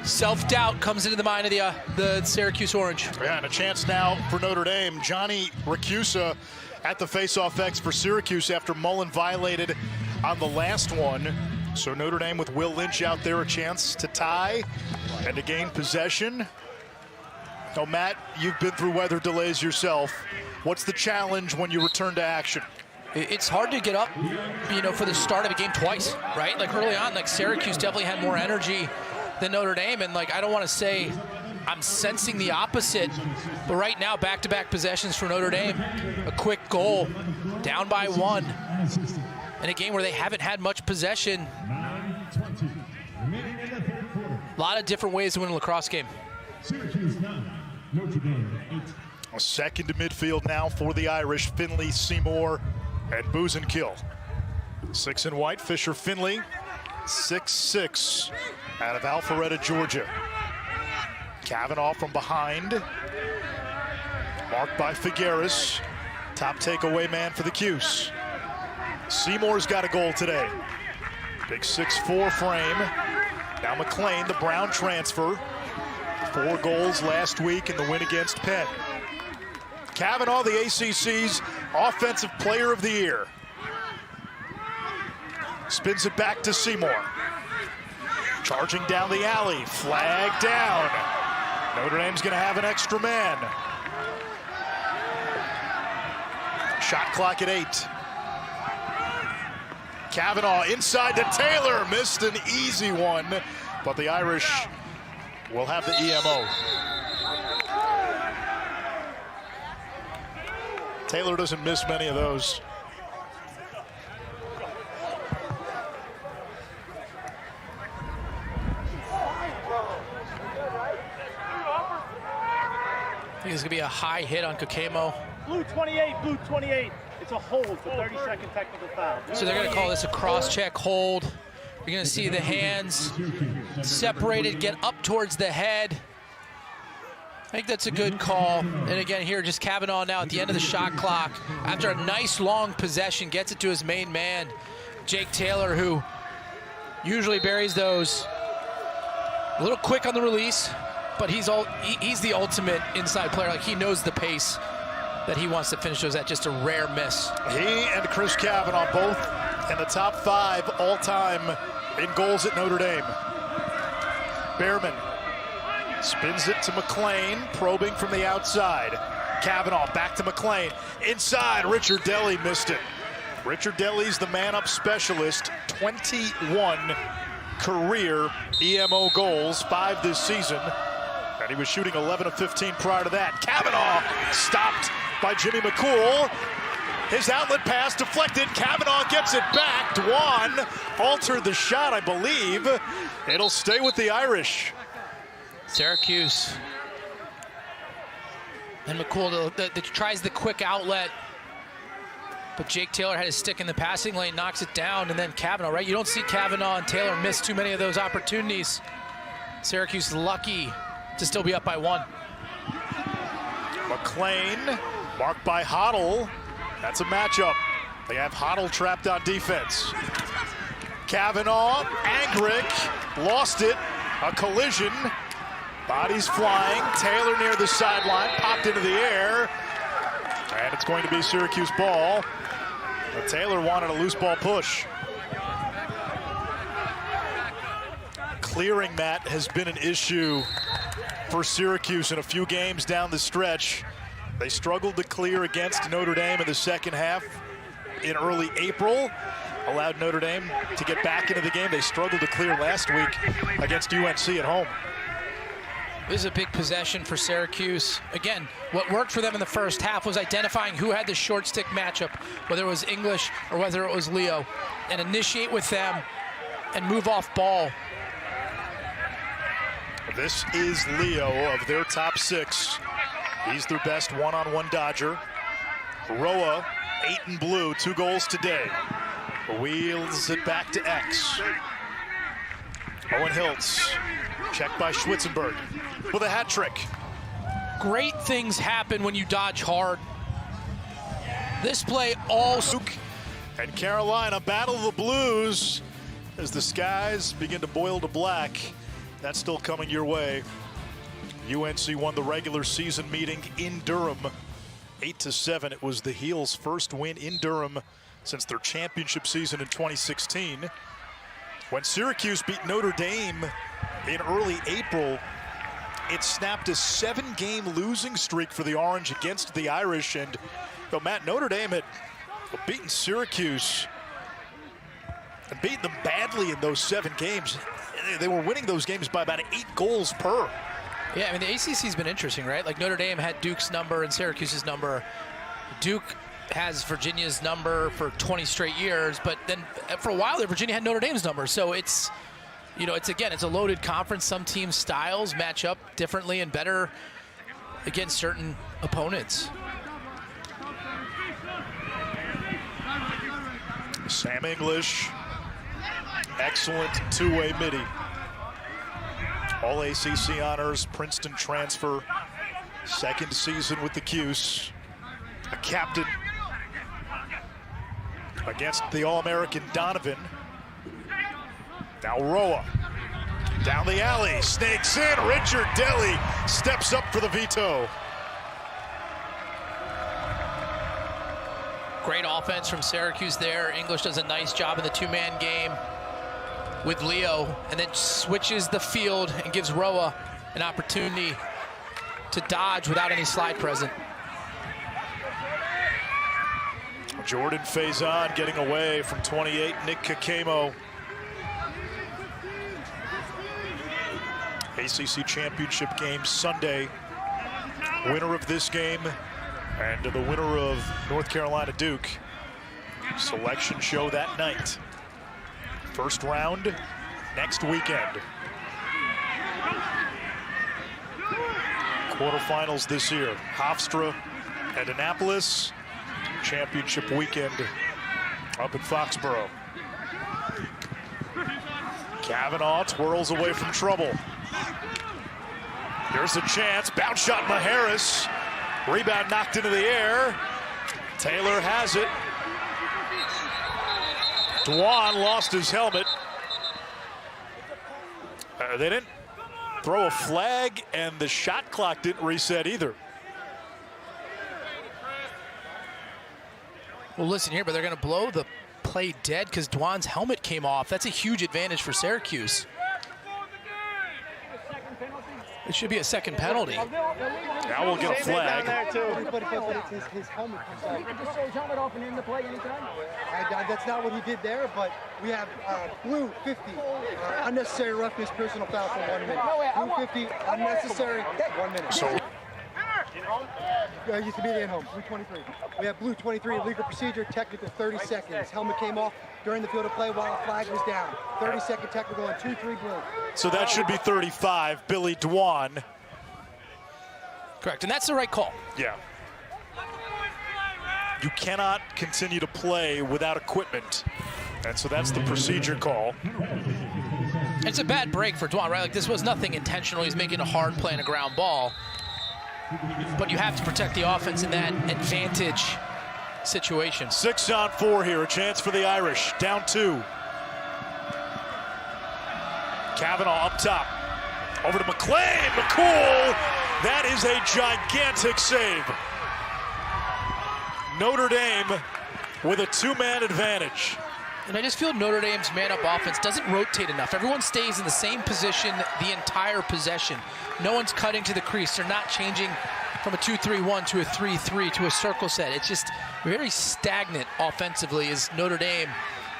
self-doubt comes into the mind of the Syracuse Orange. Yeah, and a chance now for Notre Dame. Johnny Racusa at the face-off X for Syracuse after Mullen violated on the last one. So Notre Dame with Will Lynch out there, a chance to tie and to gain possession. Now, Matt, you've been through weather delays yourself. What's the challenge when you return to action? It's hard to get up, you know, for the start of a game twice, right? Like early on, like Syracuse definitely had more energy than Notre Dame, and like I don't want to say I'm sensing the opposite, but right now back-to-back possessions for Notre Dame, a quick goal, down by 1, in a game where they haven't had much possession. A lot of different ways to win a lacrosse game. A second to midfield now for the Irish, Finley, Seymour, and Boozenkill. 6 in white, Fisher Finley, 6'6", out of Alpharetta, Georgia. Kavanaugh from behind, marked by Figueres, top takeaway man for the Cuse. Seymour's got a goal today. Big 6'4" frame. Now McLean, the Brown transfer. 4 goals last week in the win against Penn. Kavanaugh, the ACC's Offensive Player of the Year. Spins it back to Seymour. Charging down the alley, flag down. Notre Dame's gonna have an extra man. Shot clock at 8. Kavanaugh inside to Taylor, missed an easy one, but the Irish will have the EMO. Taylor doesn't miss many of those. I think it's gonna be a high hit on Kokemo. Blue 28. It's a hold for 30-second technical foul. So they're gonna call this a cross-check hold. You're gonna see the hands separated, get up towards the head. I think that's a good call. And again here, just Kavanaugh now at the end of the shot clock. After a nice long possession, gets it to his main man, Jake Taylor, who usually buries those. A little quick on the release, but he's the ultimate inside player. Like, he knows the pace that he wants to finish those at. Just a rare miss. He and Chris Kavanaugh both in the top 5 all-time in goals at Notre Dame. Behrman spins it to McLean, probing from the outside. Kavanaugh back to McLean. Inside, Richard Deli missed it. Richard Deli's the man-up specialist, 21 career EMO goals, 5 this season. And he was shooting 11 of 15 prior to that. Kavanaugh stopped by Jimmy McCool. His outlet pass deflected. Kavanaugh gets it back. Dwan altered the shot, I believe. It'll stay with the Irish. Syracuse. And McCool tries the quick outlet. But Jake Taylor had his stick in the passing lane, knocks it down, and then Kavanaugh, right? You don't see Kavanaugh and Taylor miss too many of those opportunities. Syracuse lucky to still be up by 1. McLean, marked by Hoddle. That's a matchup. They have Hoddle trapped on defense. Kavanaugh, Angrick, lost it. A collision. Bodies flying. Taylor near the sideline, popped into the air. And it's going to be Syracuse ball. But Taylor wanted a loose ball push. Clearing that has been an issue for Syracuse in a few games down the stretch. They struggled to clear against Notre Dame in the second half in early April. Allowed Notre Dame to get back into the game. They struggled to clear last week against UNC at home. This is a big possession for Syracuse. Again, what worked for them in the first half was identifying who had the short stick matchup, whether it was English or whether it was Leo, and initiate with them and move off ball. This is Leo of their top 6. He's their best one-on-one dodger. Roa, 8 in blue, 2 goals today. Wheels it back to X. Owen Hiltz, checked by Schwitzenberg with a hat trick. Great things happen when you dodge hard. This play also. And Carolina battle the Blues as the skies begin to boil to black. That's still coming your way. UNC won the regular season meeting in Durham, 8-7. It was the Heels' first win in Durham since their championship season in 2016. When Syracuse beat Notre Dame in early April, it snapped a 7-game losing streak for the Orange against the Irish. And though Matt, Notre Dame had beaten Syracuse and beaten them badly in those 7 games, they were winning those games by about 8 goals per. Yeah, I mean, the ACC's been interesting, right? Like Notre Dame had Duke's number and Syracuse's number. Duke has Virginia's number for 20 straight years, but then for a while there, Virginia had Notre Dame's number. So it's, you know, it's a loaded conference. Some teams' styles match up differently and better against certain opponents. Sam English, excellent two-way midi. All ACC honors, Princeton transfer, 2nd season with the Cuse. A captain against the All-American Donovan. Now Roa, down the alley, snakes in. Richard Deli steps up for the veto. Great offense from Syracuse there. English does a nice job in the 2-man game with Leo, and then switches the field and gives Roa an opportunity to dodge without any slide present. Jordan Faison getting away from 28, Nick Kakemo. ACC championship game Sunday. Winner of this game and the winner of North Carolina Duke. Selection show that night. First round next weekend. Quarterfinals this year. Hofstra and Annapolis. Championship weekend up in Foxborough. Kavanaugh twirls away from trouble. Here's a chance. Bounce shot Maharis. Rebound knocked into the air. Taylor has it. Dwan lost his helmet. They didn't throw a flag, and the shot clock didn't reset either. Well, listen here, but they're going to blow the play dead because Dwan's helmet came off. That's a huge advantage for Syracuse. It should be a second penalty. Now Now we'll get a flag. But his helmet comes off. Just show his helmet off and end the play anytime? That's not what he did there, but we have blue 50, unnecessary roughness, personal foul for 1 minute. Blue 50, unnecessary, 1 minute. So Used to be the in-home, blue 23. We have blue 23, legal procedure, technical 30 seconds. Helmet came off during the field of play while the flag was down. 30-second technical on 2-3 blue. So that should be 35, Billy Dwan. Correct, and that's the right call. Yeah. You cannot continue to play without equipment. And so that's the procedure call. It's a bad break for Dwan, right? Like, this was nothing intentional. He's making a hard play and a ground ball. But you have to protect the offense in that advantage situation. 6 on 4 here, a chance for the Irish. Down 2. Kavanaugh up top. Over to McLean. McCool. That is a gigantic save. Notre Dame with a 2-man advantage. And I just feel Notre Dame's man-up offense doesn't rotate enough. Everyone stays in the same position the entire possession. No one's cutting to the crease. They're not changing from a 2-3-1 to a 3-3 to a circle set. It's just very stagnant offensively as Notre Dame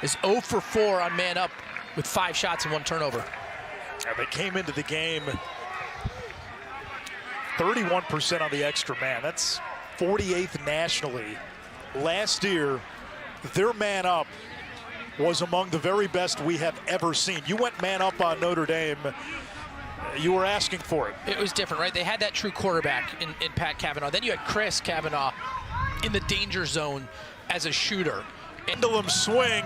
is 0 for 4 on man-up with 5 shots and 1 turnover. And they came into the game 31% on the extra man. That's 48th nationally. Last year, their man-up was among the very best we have ever seen. You went man up on Notre Dame, you were asking for it. It was different, right? They had that true quarterback in Pat Kavanaugh. Then you had Chris Kavanaugh in the danger zone as a shooter. Pendulum swing,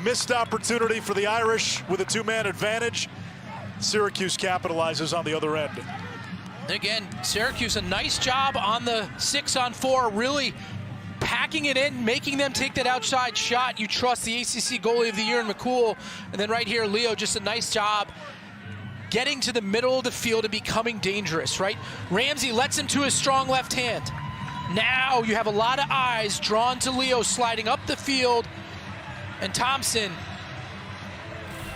missed opportunity for the Irish with a 2-man advantage. Syracuse capitalizes on the other end. Again, Syracuse, a nice job on the 6 on 4, really packing it in, making them take that outside shot. You trust the ACC goalie of the year in McCool. And then right here, Leo, just a nice job getting to the middle of the field and becoming dangerous, right? Ramsey lets him to his strong left hand. Now you have a lot of eyes drawn to Leo sliding up the field, and Thompson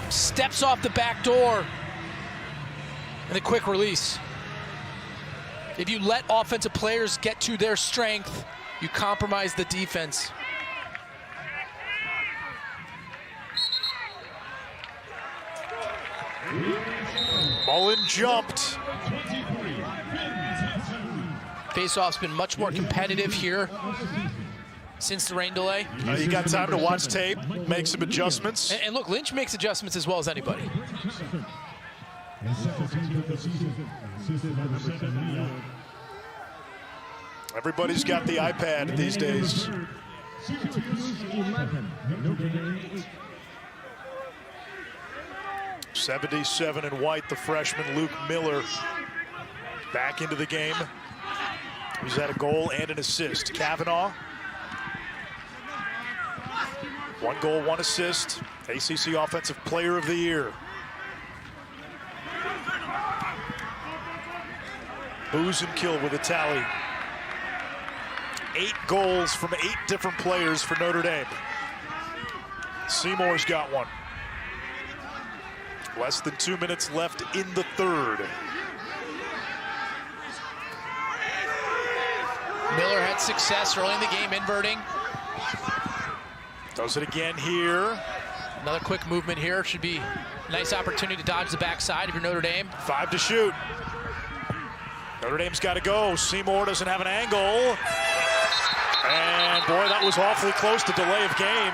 steps off the back door and a quick release. If you let offensive players get to their strength, you compromise the defense. Mullen jumped. Faceoff's been much more competitive here since the rain delay. You got time to watch tape, make some adjustments. And look, Lynch makes adjustments as well as anybody. Everybody's got the iPad these days. .77 in white, the freshman Luke Miller back into the game. He's had a goal and an assist. Kavanaugh, 1 goal, 1 assist. ACC Offensive Player of the Year. Booze and kill with a tally. 8 goals from 8 different players for Notre Dame. Seymour's got 1. Less than 2 minutes left in the third. Miller had success early in the game inverting. Does it again here. Another quick movement here. Should be a nice opportunity to dodge the backside if you're Notre Dame. 5 to shoot. Notre Dame's got to go. Seymour doesn't have an angle. And boy, that was awfully close to delay of game.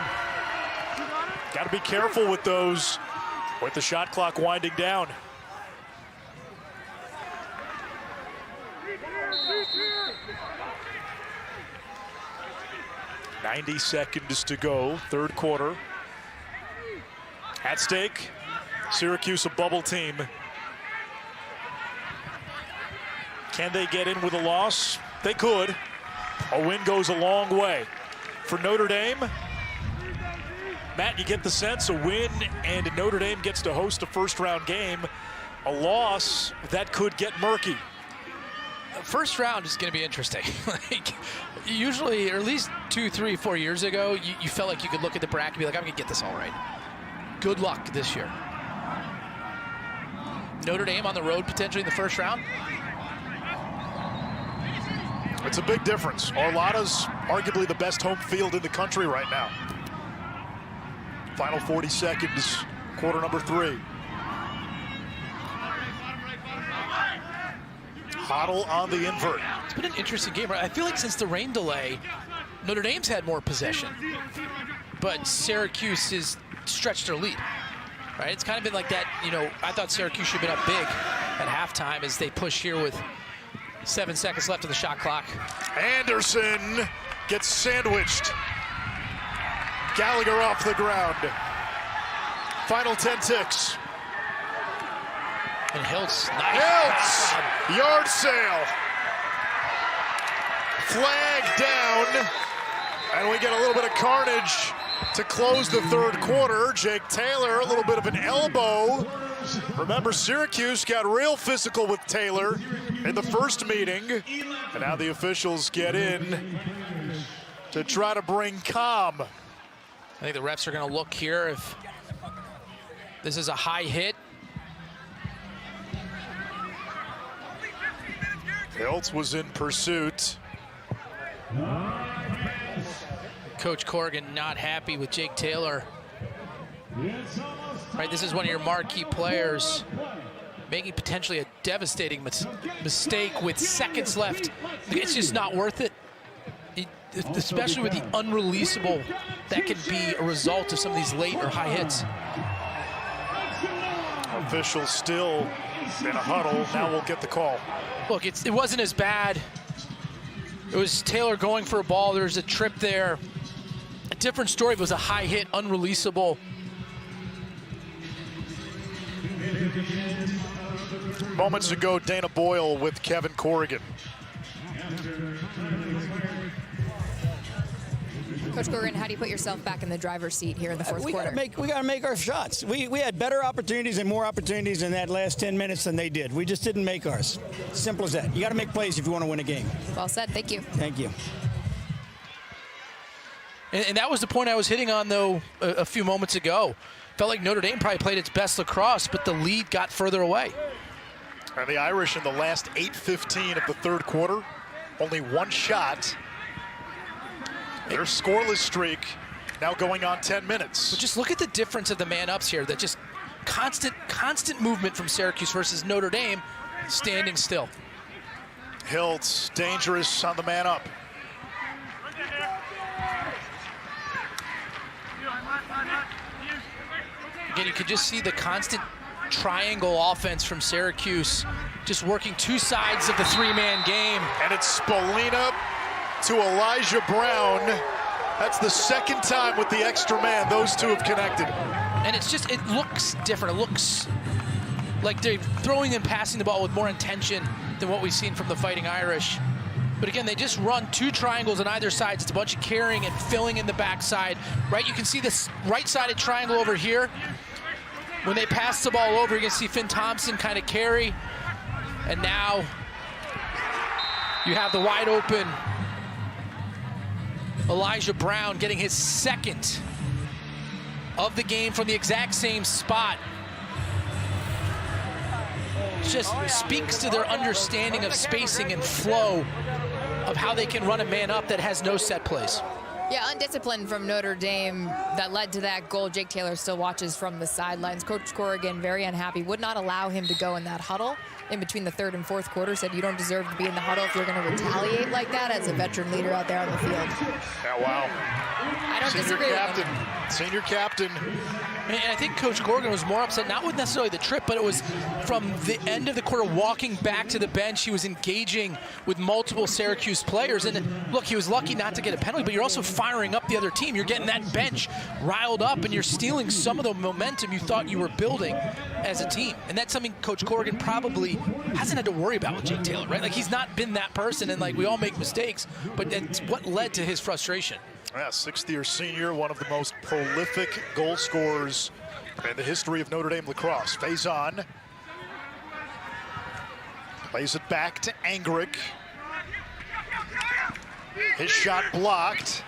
Got to be careful with those, with the shot clock winding down. .90 seconds to go, third quarter. At stake, Syracuse, a bubble team. Can they get in with a loss? They could. A win goes a long way. For Notre Dame, Matt, you get the sense a win and Notre Dame gets to host a first-round game. A loss, that could get murky. First round is going to be interesting. Like, usually, or at least 2, 3, 4 years ago, you felt like you could look at the bracket and be like, I'm going to get this all right. Good luck this year. Notre Dame on the road potentially in the first round. It's a big difference. Arlotta's arguably the best home field in the country right now. Final 40 seconds, quarter number 3. Hoddle on the invert. It's been an interesting game, right? I feel like since the rain delay, Notre Dame's had more possession, but Syracuse has stretched their lead, right? It's kind of been like that, you know, I thought Syracuse should have been up big at halftime as they push here with 7 seconds left of the shot clock. Anderson gets sandwiched. Gallagher off the ground. Final 10 ticks. And Hiltz, nice. Hiltz, yard sale. Flag down. And we get a little bit of carnage to close the third quarter. Jake Taylor, a little bit of an elbow. Remember, Syracuse got real physical with Taylor in the first meeting. And now the officials get in to try to bring calm. I think the refs are going to look here if this is a high hit. Hiltz was in pursuit. Coach Corrigan not happy with Jake Taylor. Right, this is one of your marquee players making potentially a devastating mistake with seconds left. It's just not worth it. Especially with the unreleasable that can be a result of some of these late or high hits. Officials still in a huddle. Now we'll get the call. Look, it wasn't as bad. It was Taylor going for a ball. There's a trip there. A different story if it was a high hit, unreleasable. Moments ago, Dana Boyle with Kevin Corrigan. Coach Corrigan, how do you put yourself back in the driver's seat here in the fourth quarter? We got to make our shots. We had better opportunities and more opportunities in that last 10 minutes than they did. We just didn't make ours. Simple as that. You got to make plays if you want to win a game. Well said. Thank you. Thank you. And that was the point I was hitting on, though, a few moments ago. Felt like Notre Dame probably played its best lacrosse, but the lead got further away. And the Irish in the last 8:15 of the third quarter, only one shot. Their scoreless streak now going on 10 minutes. But just look at the difference of the man-ups here. That just constant movement from Syracuse versus Notre Dame standing still. Hiltz, dangerous on the man-up. Again, you can just see the constant triangle offense from Syracuse, just working two sides of the three-man game. And it's Spallina to Elijah Brown. That's the second time with the extra man those two have connected. And it's just, it looks different. It looks like they're throwing and passing the ball with more intention than what we've seen from the Fighting Irish. But again, they just run two triangles on either side. It's a bunch of carrying and filling in the backside, right? You can see this right-sided triangle over here. When they pass the ball over, you can see Finn Thompson kind of carry. And now you have the wide open Elijah Brown getting his second of the game from the exact same spot. Just speaks to their understanding of spacing and flow of how they can run a man up that has no set plays. Yeah, undisciplined from Notre Dame that led to that goal. Jake Taylor still watches from the sidelines. Coach Corrigan, very unhappy, would not allow him to go in that huddle in between the third and fourth quarter. Said you don't deserve to be in the huddle if you're going to retaliate like that as a veteran leader out there on the field. Yeah, wow. I don't disagree with him. Senior captain. And I think Coach Corrigan was more upset, not with necessarily the trip, but it was from the end of the quarter, walking back to the bench. He was engaging with multiple Syracuse players. And look, he was lucky not to get a penalty, but you're also firing up the other team. You're getting that bench riled up, and you're stealing some of the momentum you thought you were building as a team. And that's something Coach Corrigan probably hasn't had to worry about with Jake Taylor, right? Like, he's not been that person, and like, we all make mistakes, but it's what led to his frustration. Yeah, sixth-year senior, one of the most prolific goal scorers in the history of Notre Dame lacrosse. Faison plays it back to Angrick. His shot blocked.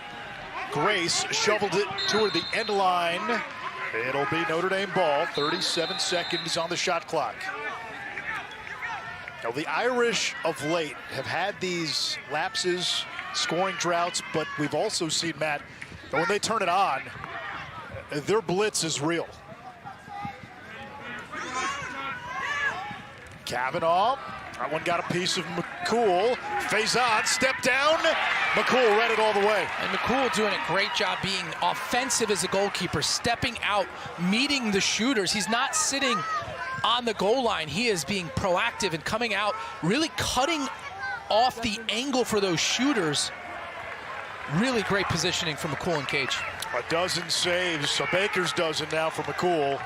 Grace shoveled it toward the end line. It'll be Notre Dame ball. 37 seconds on the shot clock. Now, the Irish of late have had these lapses, scoring droughts, but we've also seen, Matt, that when they turn it on, their blitz is real. Kavanaugh, that one got a piece of McCool. Faison, step down. McCool read it all the way. And McCool doing a great job being offensive as a goalkeeper, stepping out, meeting the shooters. He's not sitting on the goal line. He is being proactive and coming out, really cutting off the angle for those shooters. Really great positioning from McCool and Cage. A dozen saves, a baker's dozen now for McCool.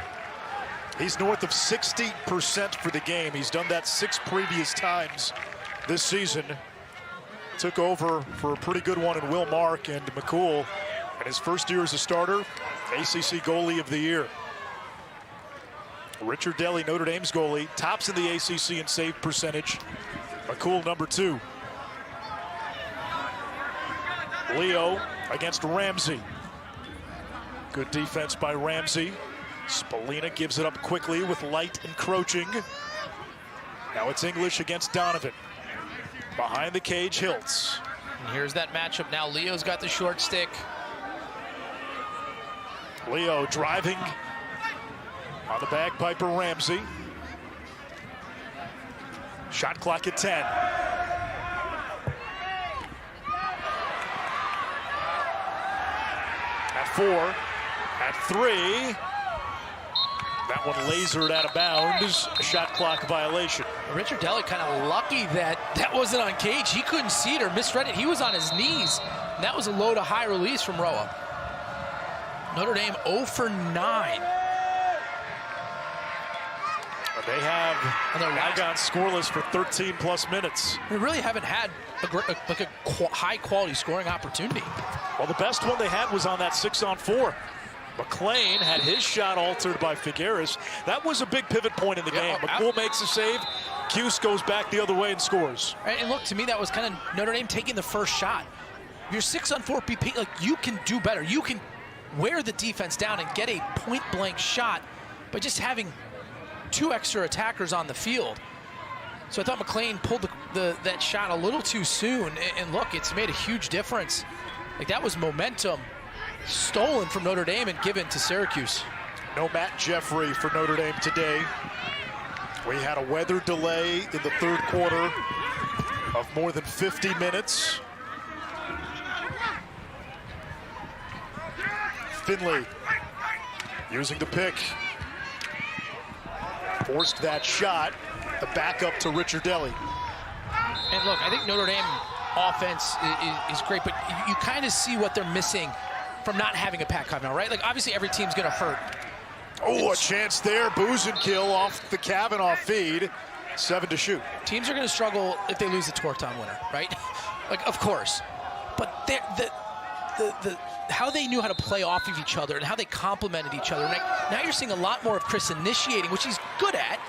He's north of 60% for the game. He's done that 6 previous times this season. Took over for a pretty good one in Will Mark, and McCool, in his first year as a starter, ACC Goalie of the Year. Richard Delly, Notre Dame's goalie, tops in the ACC in save percentage. McCool, number 2. Leo against Ramsey. Good defense by Ramsey. Spallina gives it up quickly with Light encroaching. Now it's English against Donovan. Behind the cage, Hiltz. And here's that matchup now. Leo's got the short stick. Leo driving on the bagpiper, Ramsey. Shot clock at 10. At 4, at 3. That one lasered out of bounds. A shot clock violation. Richard Delly kind of lucky that that wasn't on Cage. He couldn't see it or misread it. He was on his knees. And that was a low to high release from Roa. Notre Dame 0 for 9. They have now gone scoreless for 13 plus minutes. They really haven't had a high quality scoring opportunity. Well, the best one they had was on that 6-on-4. McLean had his shot altered by Figueres. That was a big pivot point in the game. McCool makes a save. Cuse goes back the other way and scores. Right, and look, to me, that was kind of Notre Dame taking the first shot. Your 6-on-4 BP, like, you can do better. You can wear the defense down and get a point-blank shot by just having 2 extra attackers on the field. So I thought McLean pulled that shot a little too soon. And look, it's made a huge difference. Like, that was momentum stolen from Notre Dame and given to Syracuse. No Matt Jeffrey for Notre Dame today. We had a weather delay in the third quarter of more than 50 minutes. Finley using the pick. Forced that shot. The backup to Richard Delly. And look, I think Notre Dame offense is great, but you kind of see what they're missing from not having a Pat Kavanaugh, right? Like, obviously every team's going to hurt. Oh, a chance there. Buzenkill off the Kavanaugh feed. 7 to shoot. Teams are going to struggle if they lose the Torton winner, right? Like, of course. But how they knew how to play off of each other and how they complemented each other. Now you're seeing a lot more of Chris initiating, which he's good at.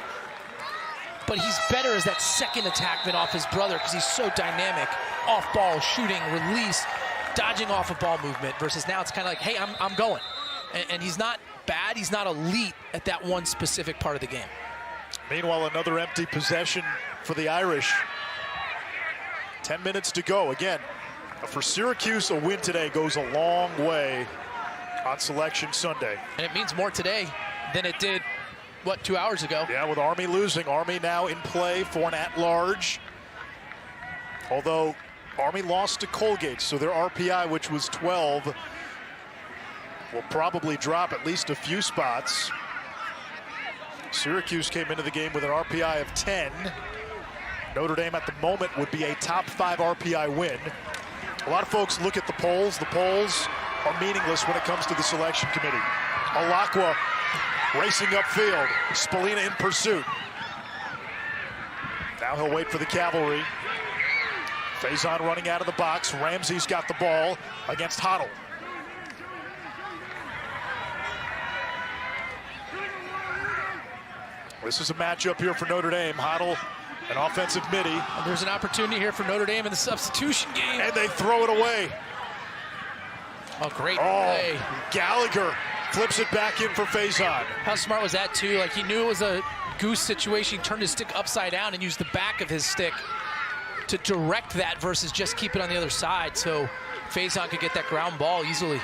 But he's better as that second attackman off his brother because he's so dynamic. Off ball, shooting, release, dodging off of ball movement, versus now it's kind of like, hey, I'm going. And he's not bad, he's not elite at that one specific part of the game. Meanwhile, another empty possession for the Irish. 10 minutes to go. Again, for Syracuse, a win today goes a long way on Selection Sunday. And it means more today than it did, what, 2 hours ago? Yeah, with Army losing. Army now in play for an at-large. Although Army lost to Colgate, so their RPI, which was 12, will probably drop at least a few spots. Syracuse came into the game with an RPI of 10. Notre Dame at the moment would be a top 5 RPI win. A lot of folks look at the polls. The polls are meaningless when it comes to the selection committee. Alakwa racing upfield. Spallina in pursuit. Now he'll wait for the cavalry. Faison running out of the box. Ramsey's got the ball against Hoddle. This is a matchup here for Notre Dame. Hoddle, an offensive midi. And there's an opportunity here for Notre Dame in the substitution game. And they throw it away. Oh, great play. Gallagher Flips it back in for Faison. How smart was that, too? Like, he knew it was a goose situation. He turned his stick upside down and used the back of his stick to direct that versus just keep it on the other side. So Faison could get that ground ball easily.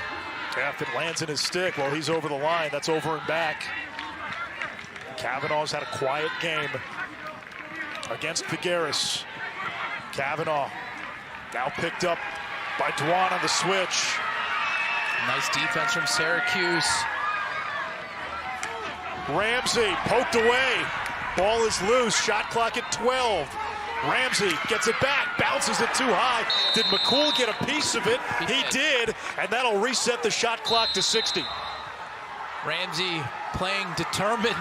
Yeah, if it lands in his stick, well, he's over the line. That's over and back. Kavanaugh's had a quiet game against Figueres. Kavanaugh now picked up by Dwan on the switch. Nice defense from Syracuse. Ramsey poked away. Ball is loose. Shot clock at 12. Ramsey gets it back, bounces it too high. Did McCool get a piece of it? He did, and that'll reset the shot clock to 60. Ramsey playing determined.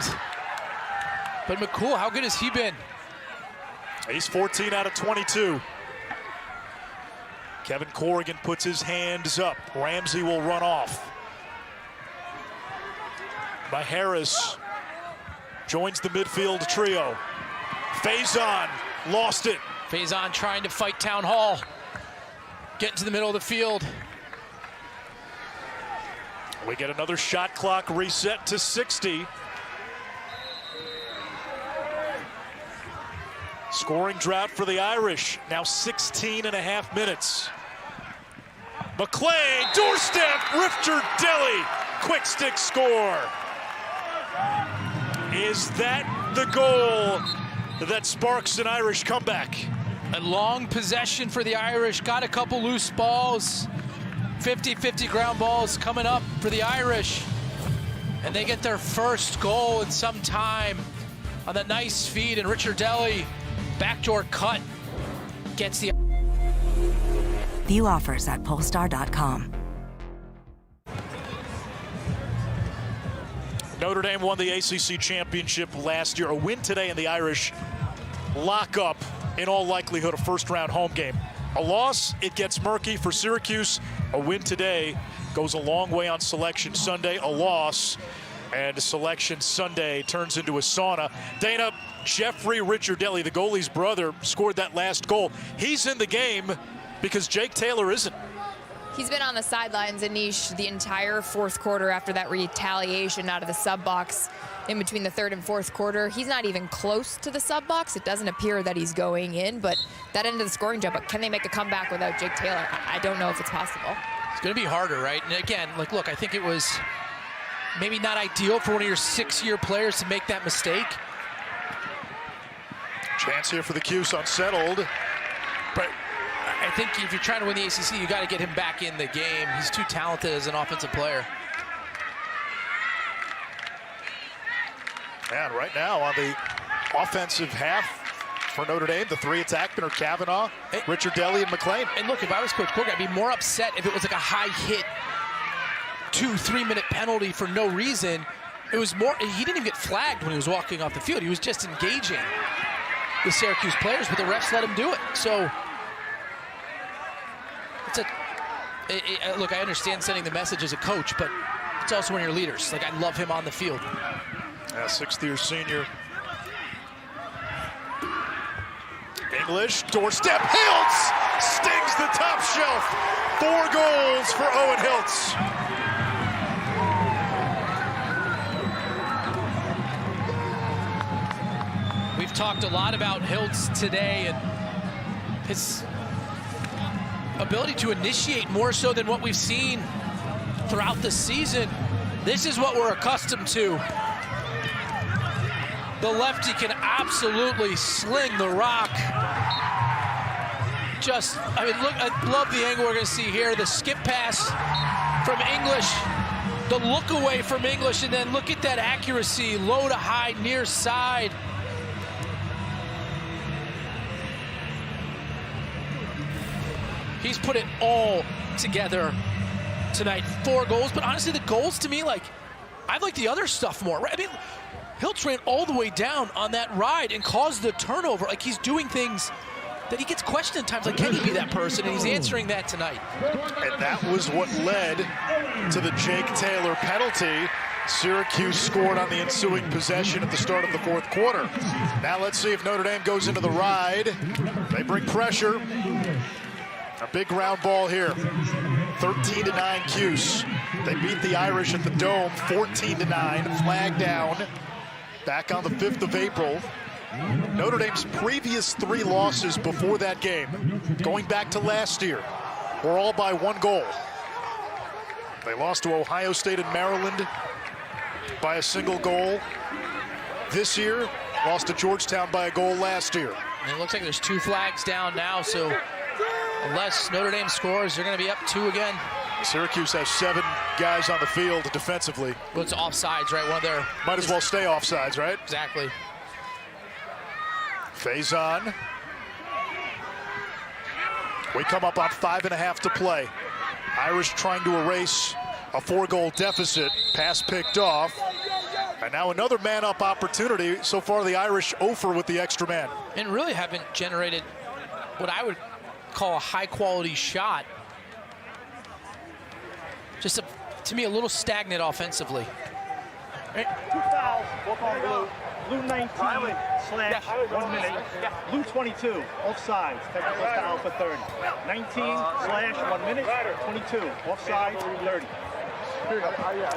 But McCool, how good has he been? He's 14 out of 22. Kevin Corrigan puts his hands up. Ramsey will run off. Harris joins the midfield trio. Faison lost it. Faison trying to fight Town Hall. Get into the middle of the field. We get another shot clock reset to 60. Scoring drought for the Irish. Now 16.5 minutes. McClain, doorstep, Richard Deli. Quick stick score. Is that the goal that sparks an Irish comeback? A long possession for the Irish. Got a couple loose balls. 50-50 ground balls coming up for the Irish. And they get their first goal in some time on the nice feed. And Richard Deli, backdoor cut, gets the... View offers at Polestar.com. Notre Dame won the ACC championship last year. A win today and the Irish lock up, in all likelihood, a first-round home game. A loss, it gets murky for Syracuse. A win today goes a long way on Selection Sunday. A loss, and Selection Sunday turns into a sauna. Dana, Jeffrey Ricciardelli, the goalie's brother, scored that last goal. He's in the game because Jake Taylor isn't. He's been on the sidelines, Anish, the entire fourth quarter after that retaliation out of the sub box in between the third and fourth quarter. He's not even close to the sub box. It doesn't appear that he's going in, but that end of the scoring jump, can they make a comeback without Jake Taylor? I don't know if it's possible. It's going to be harder, right? And again, like, look, I think it was maybe not ideal for one of your six-year players to make that mistake. Chance here for the Cuse, unsettled. But I think if you're trying to win the ACC, you got to get him back in the game. He's too talented as an offensive player. And right now on the offensive half for Notre Dame, the three attackmen are Kavanaugh, Ricciardelli, and McClain. And look, if I was Coach Corrigan, I'd be more upset if it was like a high hit 2-3 minute penalty for no reason. It was more, he didn't even get flagged when he was walking off the field. He was just engaging the Syracuse players, but the refs let him do it. So it's look, I understand sending the message as a coach, but it's also one of your leaders. Like, I love him on the field. Yeah, sixth-year senior. English, doorstep, Hiltz stings the top shelf. 4 goals for Owen Hiltz. We've talked a lot about Hiltz today and his ability to initiate more so than what we've seen throughout the season. This is what we're accustomed to. The lefty can absolutely sling the rock. Just, I mean, look, I love the angle we're going to see here. The skip pass from English, the look away from English, and then look at that accuracy, low to high, near side. He's put it all together tonight. 4 goals, but honestly, the goals to me, like, I like the other stuff more, right? I mean, Hiltz ran all the way down on that ride and caused the turnover. Like, he's doing things that he gets questioned at times, like, can he be that person? And he's answering that tonight. And that was what led to the Jake Taylor penalty. Syracuse scored on the ensuing possession at the start of the fourth quarter. Now let's see if Notre Dame goes into the ride. They bring pressure. A big ground ball here. 13-9 Cuse. They beat the Irish at the Dome 14-9, flag down, back on the 5th of April. Notre Dame's previous 3 losses before that game, going back to last year, were all by 1 goal. They lost to Ohio State and Maryland by a single goal this year, lost to Georgetown by a goal last year. And it looks like there's 2 flags down now, so unless Notre Dame scores, they're going to be up 2 again. Syracuse has 7 guys on the field defensively. Well, it's offsides, right? One of their might as well stay offsides, right? Exactly. Faison. We come up on 5.5 to play. Irish trying to erase a 4-goal deficit. Pass picked off. And now another man-up opportunity. So far, the Irish 0 with the extra man. And really haven't generated what I would call a high-quality shot. Just, to me, a little stagnant offensively. Right. 2 fouls, both on blue. Blue 19 slash 1 minute. Blue 22, offsides, technical foul for 30. 19 slash 1 minute, 22, offsides, 30.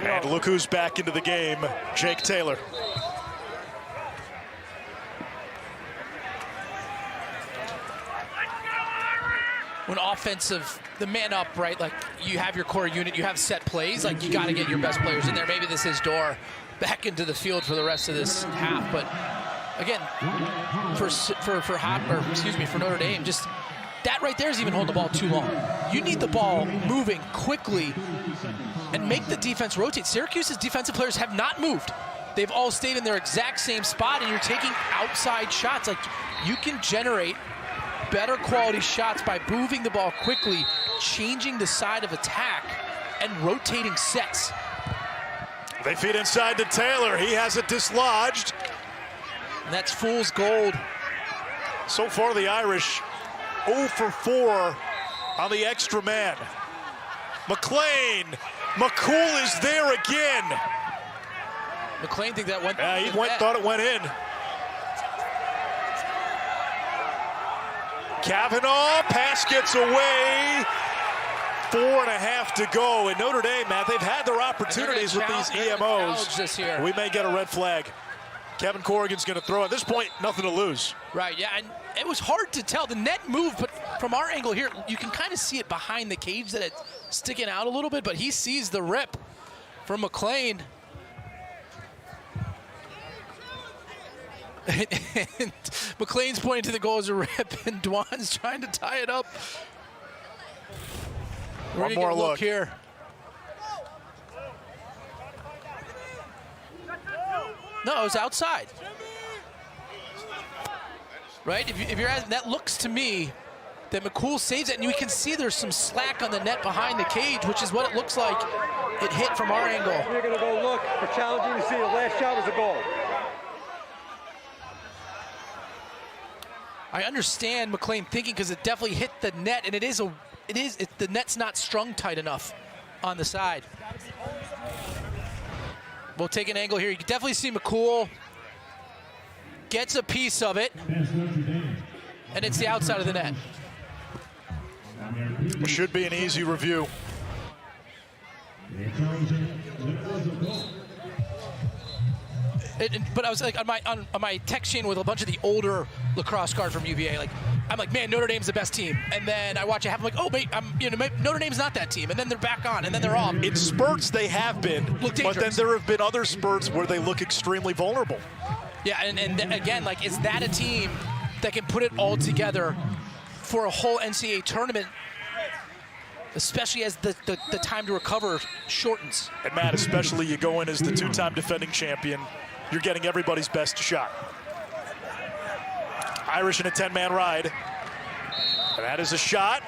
And look who's back into the game, Jake Taylor. When offensive, the man up, right, like you have your core unit, you have set plays, like you got to get your best players in there. Maybe this is Dorr back into the field for the rest of this half, but again, for Notre Dame, just that right there is even holding the ball too long. You need the ball moving quickly and make the defense rotate. Syracuse's defensive players have not moved. They've all stayed in their exact same spot, and you're taking outside shots. Like, you can generate better quality shots by moving the ball quickly, changing the side of attack, and rotating sets. They feed inside to Taylor. He has it dislodged. And that's fool's gold. So far, the Irish 0 for 4 on the extra man. McLean. McCool is there again. McLean think that went. Thought it went in. Kavanaugh, pass gets away. 4.5 to go. And Notre Dame, Matt, they've had their opportunities with these EMOs. This here. We may get a red flag. Kevin Corrigan's going to throw. At this point, nothing to lose. Right, yeah, and it was hard to tell. The net moved, but from our angle here, you can kind of see it behind the cage that it's sticking out a little bit, but he sees the rip from McLean. And McLean's pointing to the goal as a rip, and Dwan's trying to tie it up. One more look here. No, it was outside. Right? If you're asking, that looks to me that McCool saves it, and you can see there's some slack on the net behind the cage, which is what it looks like it hit from our angle. We're going to go look for challenging to see the last shot was a goal. I understand McLean thinking, because it definitely hit the net, and the net's not strung tight enough on the side. We'll take an angle here. You can definitely see McCool gets a piece of it, and it's the outside of the net. It should be an easy review. But I was like on my text chain with a bunch of the older lacrosse guard from UVA. Like, I'm like, man, Notre Dame's the best team. And then I watch it happen. I'm like, oh, wait, Notre Dame's not that team. And then they're back on, and then they're off. In spurts, they have been. Look dangerous. But then there have been other spurts where they look extremely vulnerable. Yeah, and again, like, is that a team that can put it all together for a whole NCAA tournament, especially as the time to recover shortens? And Matt, especially you go in as the 2-time defending champion, you're getting everybody's best shot. Irish in a 10-man ride. And that is a shot,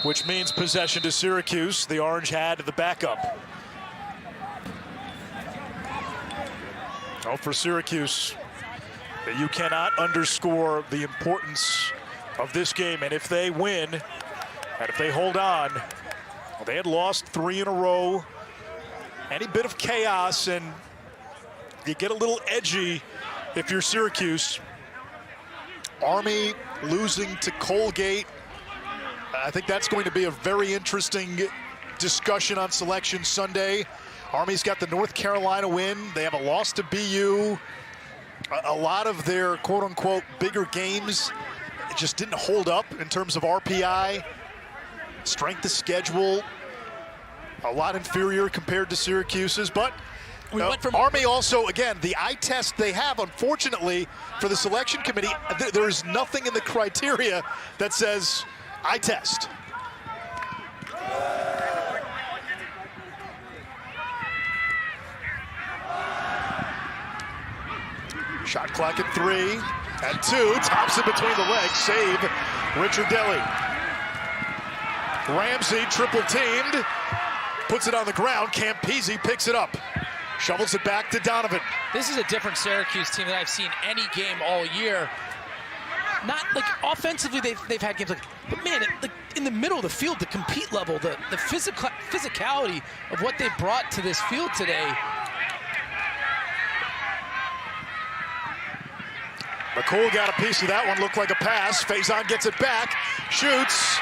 which means possession to Syracuse. The Orange had the backup. Oh, for Syracuse, you cannot underscore the importance of this game. And if they win, and if they hold on, well, they had lost 3 in a row. Any bit of chaos, and you get a little edgy if you're Syracuse. Army losing to Colgate. I think that's going to be a very interesting discussion on Selection Sunday. Army's got the North Carolina win. They have a loss to BU. A lot of their quote-unquote bigger games just didn't hold up in terms of RPI, strength of schedule, a lot inferior compared to Syracuse's, but we went from Army also, again, the eye test they have, unfortunately, for the selection committee, there's nothing in the criteria that says eye test. Shot clock at 3, at 2, tops it between the legs, save Richard Deli. Ramsey triple teamed, puts it on the ground, Campese picks it up, shovels it back to Donovan. This is a different Syracuse team that I've seen any game all year. Not like offensively, they've had games like, but man, like in the middle of the field, the compete level, the physicality of what they brought to this field today. McCool got a piece of that one, looked like a pass. Faison gets it back, shoots.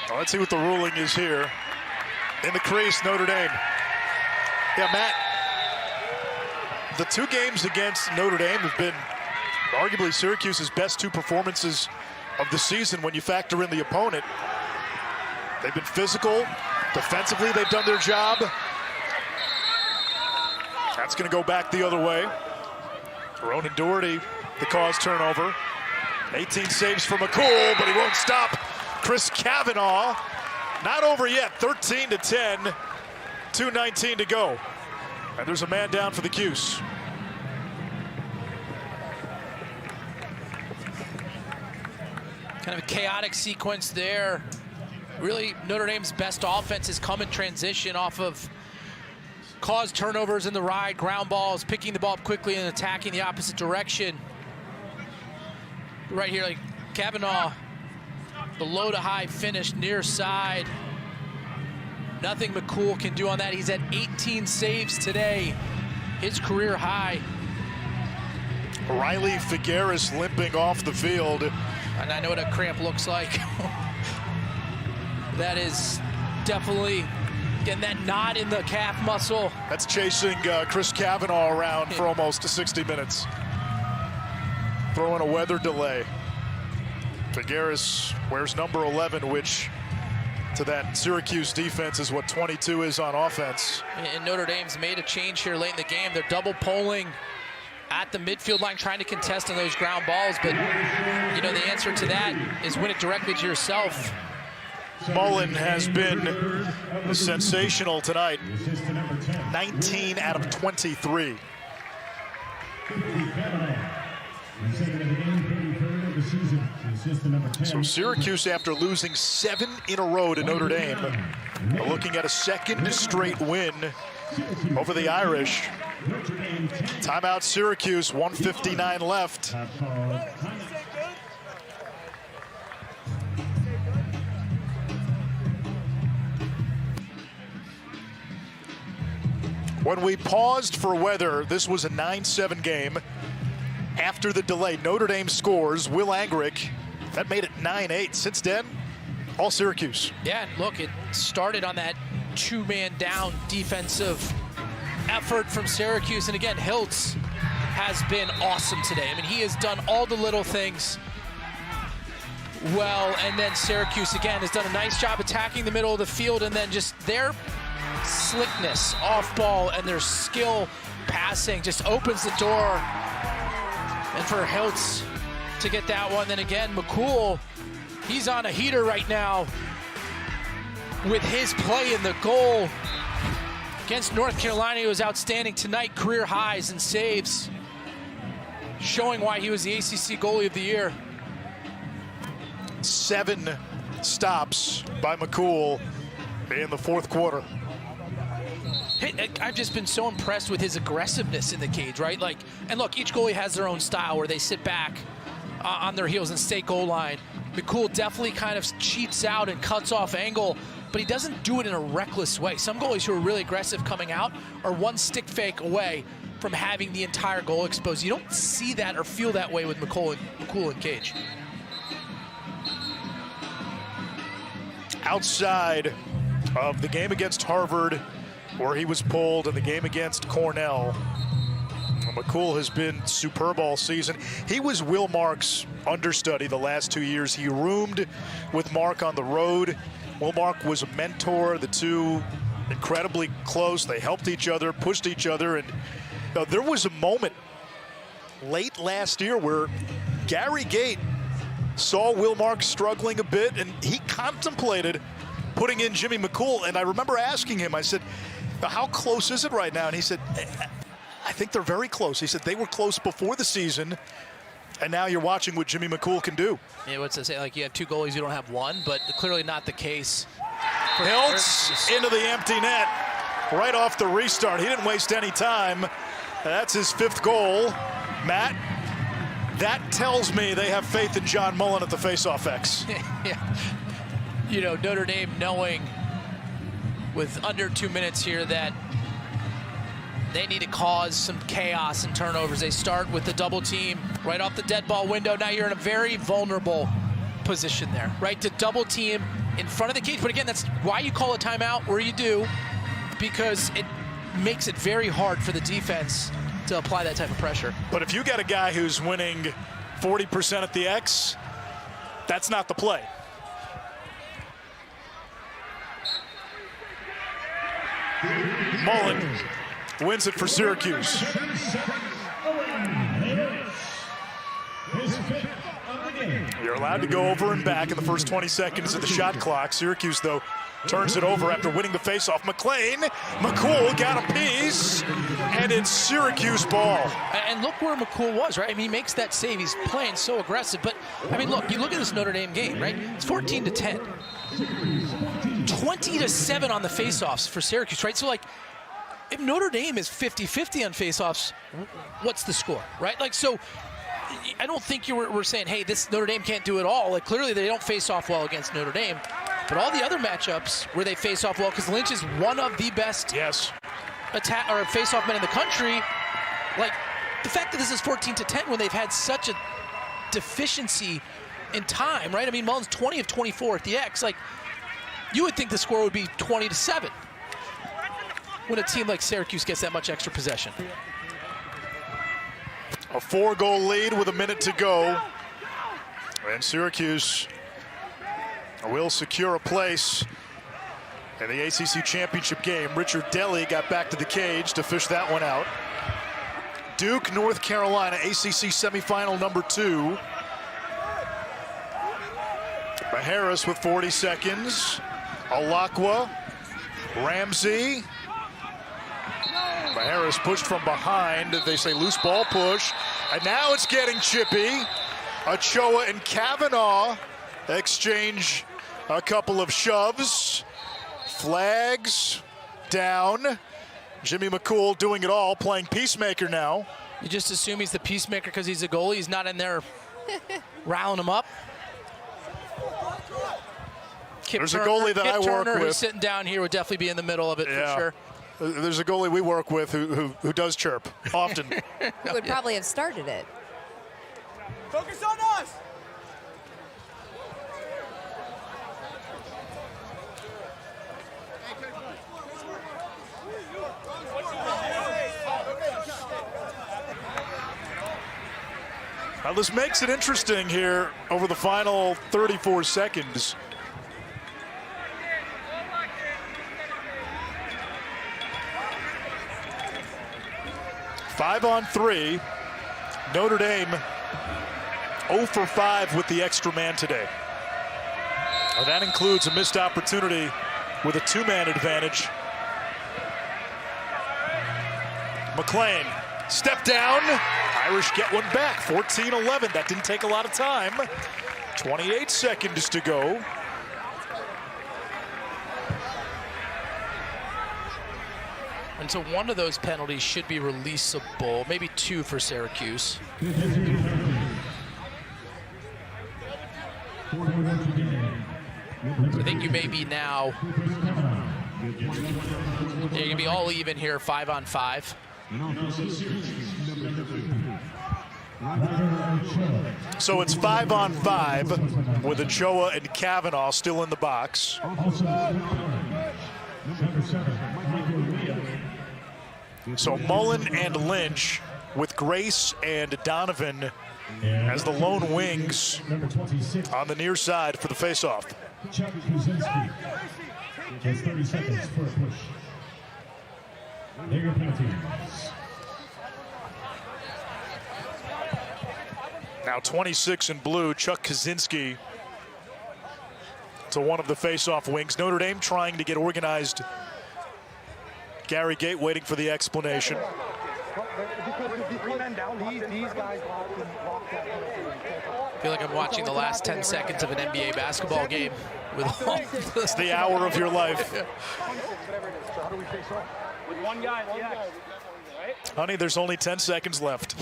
Well, let's see what the ruling is here. In the crease, Notre Dame. Yeah, Matt, the 2 games against Notre Dame have been arguably Syracuse's best 2 performances of the season when you factor in the opponent. They've been physical. Defensively, they've done their job. That's going to go back the other way. Ronan Doherty, the cause turnover. 18 saves for McCool, but he won't stop Chris Kavanaugh. Not over yet, 13-10, 2:19 to go. And there's a man down for the Cuse. Kind of a chaotic sequence there. Really, Notre Dame's best offense has come in transition off of caused turnovers in the ride, ground balls, picking the ball up quickly and attacking the opposite direction. Right here, like Kavanaugh, the low to high finish near side. Nothing McCool can do on that. He's at 18 saves today, his career high. Riley Figueres limping off the field. And I know what a cramp looks like. That is definitely getting that knot in the calf muscle. That's chasing Chris Kavanaugh around for almost 60 minutes. Throwing a weather delay. Figueres wears number 11, which to that Syracuse defense is what 22 is on offense. And Notre Dame's made a change here late in the game. They're double polling at the midfield line, trying to contest on those ground balls, but you know the answer to that is win it directly to yourself. Mullen has been sensational tonight. 19 out of 23. So Syracuse, after losing 7 in a row to Notre Dame, are looking at a 2nd straight win over the Irish. Timeout Syracuse, 1:59 left. When we paused for weather, this was a 9-7 game. After the delay, Notre Dame scores. Will Angrick, that made it 9-8. Since then, all Syracuse. Yeah, and look, it started on that 2-man down defensive effort from Syracuse. And again, Hiltz has been awesome today. I mean, he has done all the little things well, and then Syracuse, again, has done a nice job attacking the middle of the field, and then just their slickness off ball and their skill passing just opens the door. And for Hiltz to get that one, then again, McCool, he's on a heater right now with his play in the goal. Against North Carolina, he was outstanding tonight, career highs and saves, showing why he was the ACC goalie of the year. 7 stops by McCool in the 4th quarter. I've just been so impressed with his aggressiveness in the cage, right? Like, and look, each goalie has their own style where they sit back on their heels and stay goal line. McCool definitely kind of cheats out and cuts off angle, but he doesn't do it in a reckless way. Some goalies who are really aggressive coming out are one stick fake away from having the entire goal exposed. You don't see that or feel that way with McCool and Cage. outside of the game against Harvard, where he was pulled, and the game against Cornell. McCool has been superb all season. He was Will Mark's understudy the last 2 years. He roomed with Mark on the road. Will Mark was a mentor. The two incredibly close. They helped each other, pushed each other, and there was a moment late last year where Gary Gate saw Will Mark struggling a bit, and he contemplated putting in Jimmy McCool. And I remember asking him, I said, how close is it right now? And he said, I think they're very close. He said they were close before the season, and now you're watching what Jimmy McCool can do. Yeah, what's it say? Like, you have 2 goalies, you don't have 1, but clearly not the case. Hiltz into the empty net right off the restart. He didn't waste any time. That's his 5th goal. Matt, that tells me they have faith in John Mullen at the faceoff X. Yeah. You know, Notre Dame knowing with under 2 minutes here that they need to cause some chaos and turnovers. They start with the double team right off the dead ball window. Now you're in a very vulnerable position there, right? To double team in front of the cage. But again, that's why you call a timeout where you do, because it makes it very hard for the defense to apply that type of pressure. But if you got a guy who's winning 40% at the X, that's not the play. Mullen wins it for Syracuse. You're allowed to go over and back in the first 20 seconds of the shot clock. Syracuse, though, turns it over after winning the faceoff. McCool got a piece, and it's Syracuse ball. And look where McCool was, right? I mean, he makes that save. He's playing so aggressive. But, I mean, look, you look at this Notre Dame game, right? It's 14-10. 20-7 on the faceoffs for Syracuse, right? So, like, if Notre Dame is 50-50 on faceoffs, what's the score, right? Like, so I don't think we're saying, hey, this Notre Dame can't do it all. Like, clearly they don't face off well against Notre Dame. But all the other matchups where they face off well, because Lynch is one of the best attack or face-off men in the country. Like, the fact that this is 14-10 when they've had such a deficiency in time, right? I mean, Mullen's 20 of 24 at the X. Like, you would think the score would be 20-7 when a team like Syracuse gets that much extra possession. A 4-goal lead with a minute to go. And Syracuse will secure a place in the ACC championship game. Richard Delly got back to the cage to fish that one out. Duke, North Carolina, ACC semifinal number 2. Harris with 40 seconds. Alakwa, Ramsey. Harris pushed from behind. They say loose ball push. And now it's getting chippy. Ochoa and Kavanaugh exchange a couple of shoves. Flags down. Jimmy McCool doing it all, playing peacemaker now. You just assume he's the peacemaker because he's a goalie. He's not in there riling him up. There's a goalie that I work with. Who's sitting down here would definitely be in the middle of it for sure. There's a goalie we work with who does chirp often. Who would probably have started it. Focus on us! Now this makes it interesting here over the final 34 seconds. Five on 3. Notre Dame 0 for 5 with the extra man today. And that includes a missed opportunity with a 2-man advantage. McLean, step down. Irish get one back, 14-11. That didn't take a lot of time. 28 seconds to go. And so one of those penalties should be releasable, maybe 2 for Syracuse. I think you may be now, you're going to be all even here, 5 on 5. So it's 5-on-5 with Ochoa and Kavanaugh still in the box. So Mullen and Lynch with Grace and Donovan as the lone wings on the near side for the faceoff. Chuck Kuzinski has 30 seconds for a push. There are your penalties. Now 26 in blue, Chuck Kaczynski to one of the face-off wings. Notre Dame trying to get organized. Gary Gate waiting for the explanation. I feel like I'm watching the last 10 seconds of an NBA basketball game with all It's the hour of your life. With one guy, right? Honey, there's only 10 seconds left.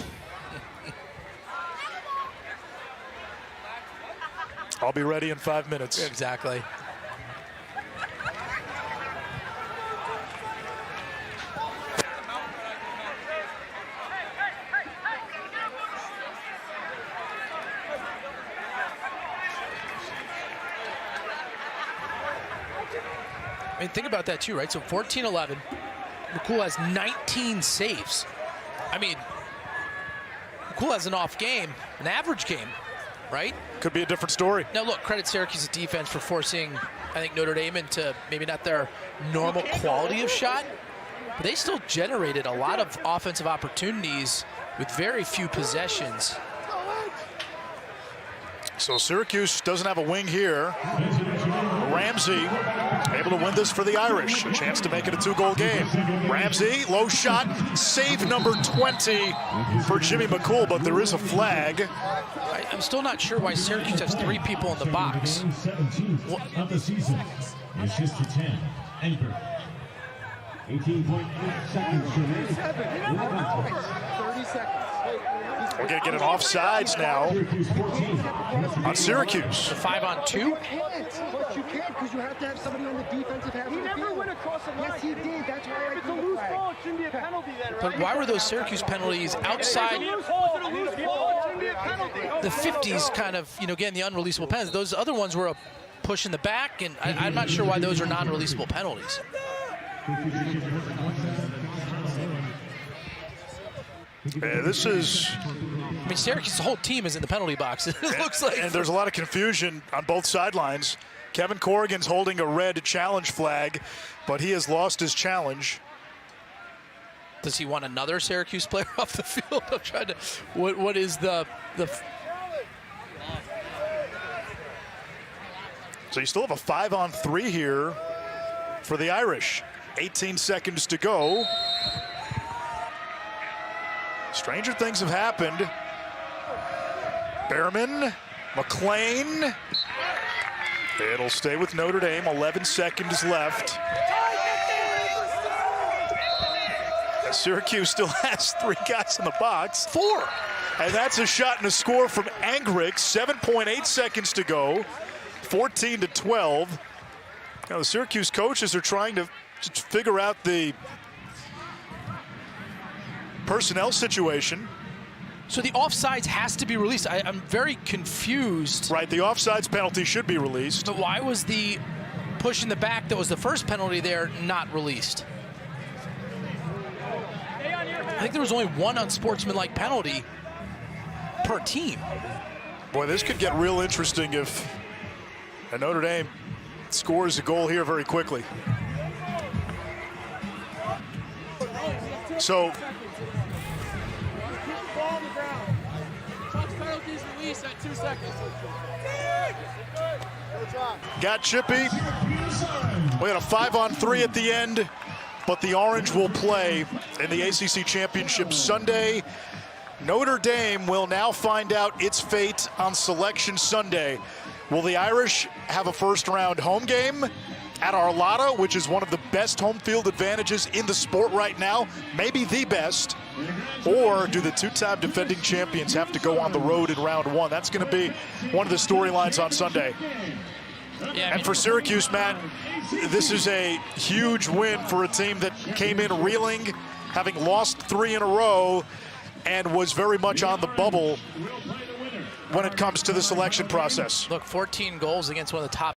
I'll be ready in 5 minutes. Exactly. I mean, think about that too, right? So 14-11. McCool has 19 saves. I mean, McCool has an off game, an average game, right? Could be a different story. Now, look, credit Syracuse's defense for forcing, I think, Notre Dame into maybe not their normal quality of shot, but they still generated a lot of offensive opportunities with very few possessions. So Syracuse doesn't have a wing here. Ramsey able to win this for the Irish. A chance to make it a 2-goal game. Ramsey, low shot, save number 20 for Jimmy McCool, but there is a flag. I'm still not sure why Syracuse has 3 people in the box. Game 17 of the season is just to 10. Anchor. 18.8 seconds remaining. 30 seconds. We're going to get an offsides now on Syracuse. The 5-on-2? You can't because you have to have somebody on the defensive half of the field. He never went across the line. Yes, he did. That's why I It's a loose ball. It shouldn't be a penalty then, right? But why were those Syracuse penalties outside It's a loose ball. It's a loose ball. It shouldn't be a penalty. the 50s, kind of, getting the unreleasable penalties? Those other ones were a push in the back, and I'm not sure why those are non-releasable penalties. Yeah, this is... I mean, Syracuse's whole team is in the penalty box. It looks like. And there's a lot of confusion on both sidelines. Kevin Corrigan's holding a red challenge flag, but he has lost his challenge. Does he want another Syracuse player off the field? I'm trying to. What is the? So you still have a 5-on-3 here for the Irish. 18 seconds to go. Stranger things have happened. Behrman, McLean. It'll stay with Notre Dame. 11 seconds left. Syracuse still has 3 guys in the box. 4. And that's a shot and a score from Angrick. 7.8 seconds to go. 14-12. Now the Syracuse coaches are trying to figure out the personnel situation. So the offsides has to be released. I'm very confused. Right, the offsides penalty should be released. But why was the push in the back that was the first penalty there not released? I think there was only one unsportsmanlike penalty per team. Boy, this could get real interesting if Notre Dame scores a goal here very quickly. So At 2 seconds. got chippy. We had a 5-on-3 at the end, but the Orange will play in the ACC Championship Sunday. Notre Dame will now find out its fate on Selection Sunday. Will the Irish have a first-round home game at Arlada, which is one of the best home field advantages in the sport right now, maybe the best? Or do the 2-time defending champions have to go on the road in round 1? That's going to be one of the storylines on Sunday. Yeah, And for Syracuse, Matt, this is a huge win for a team that came in reeling, having lost 3 in a row. and was very much on the bubble when it comes to the selection process. Look, 14 goals against one of the top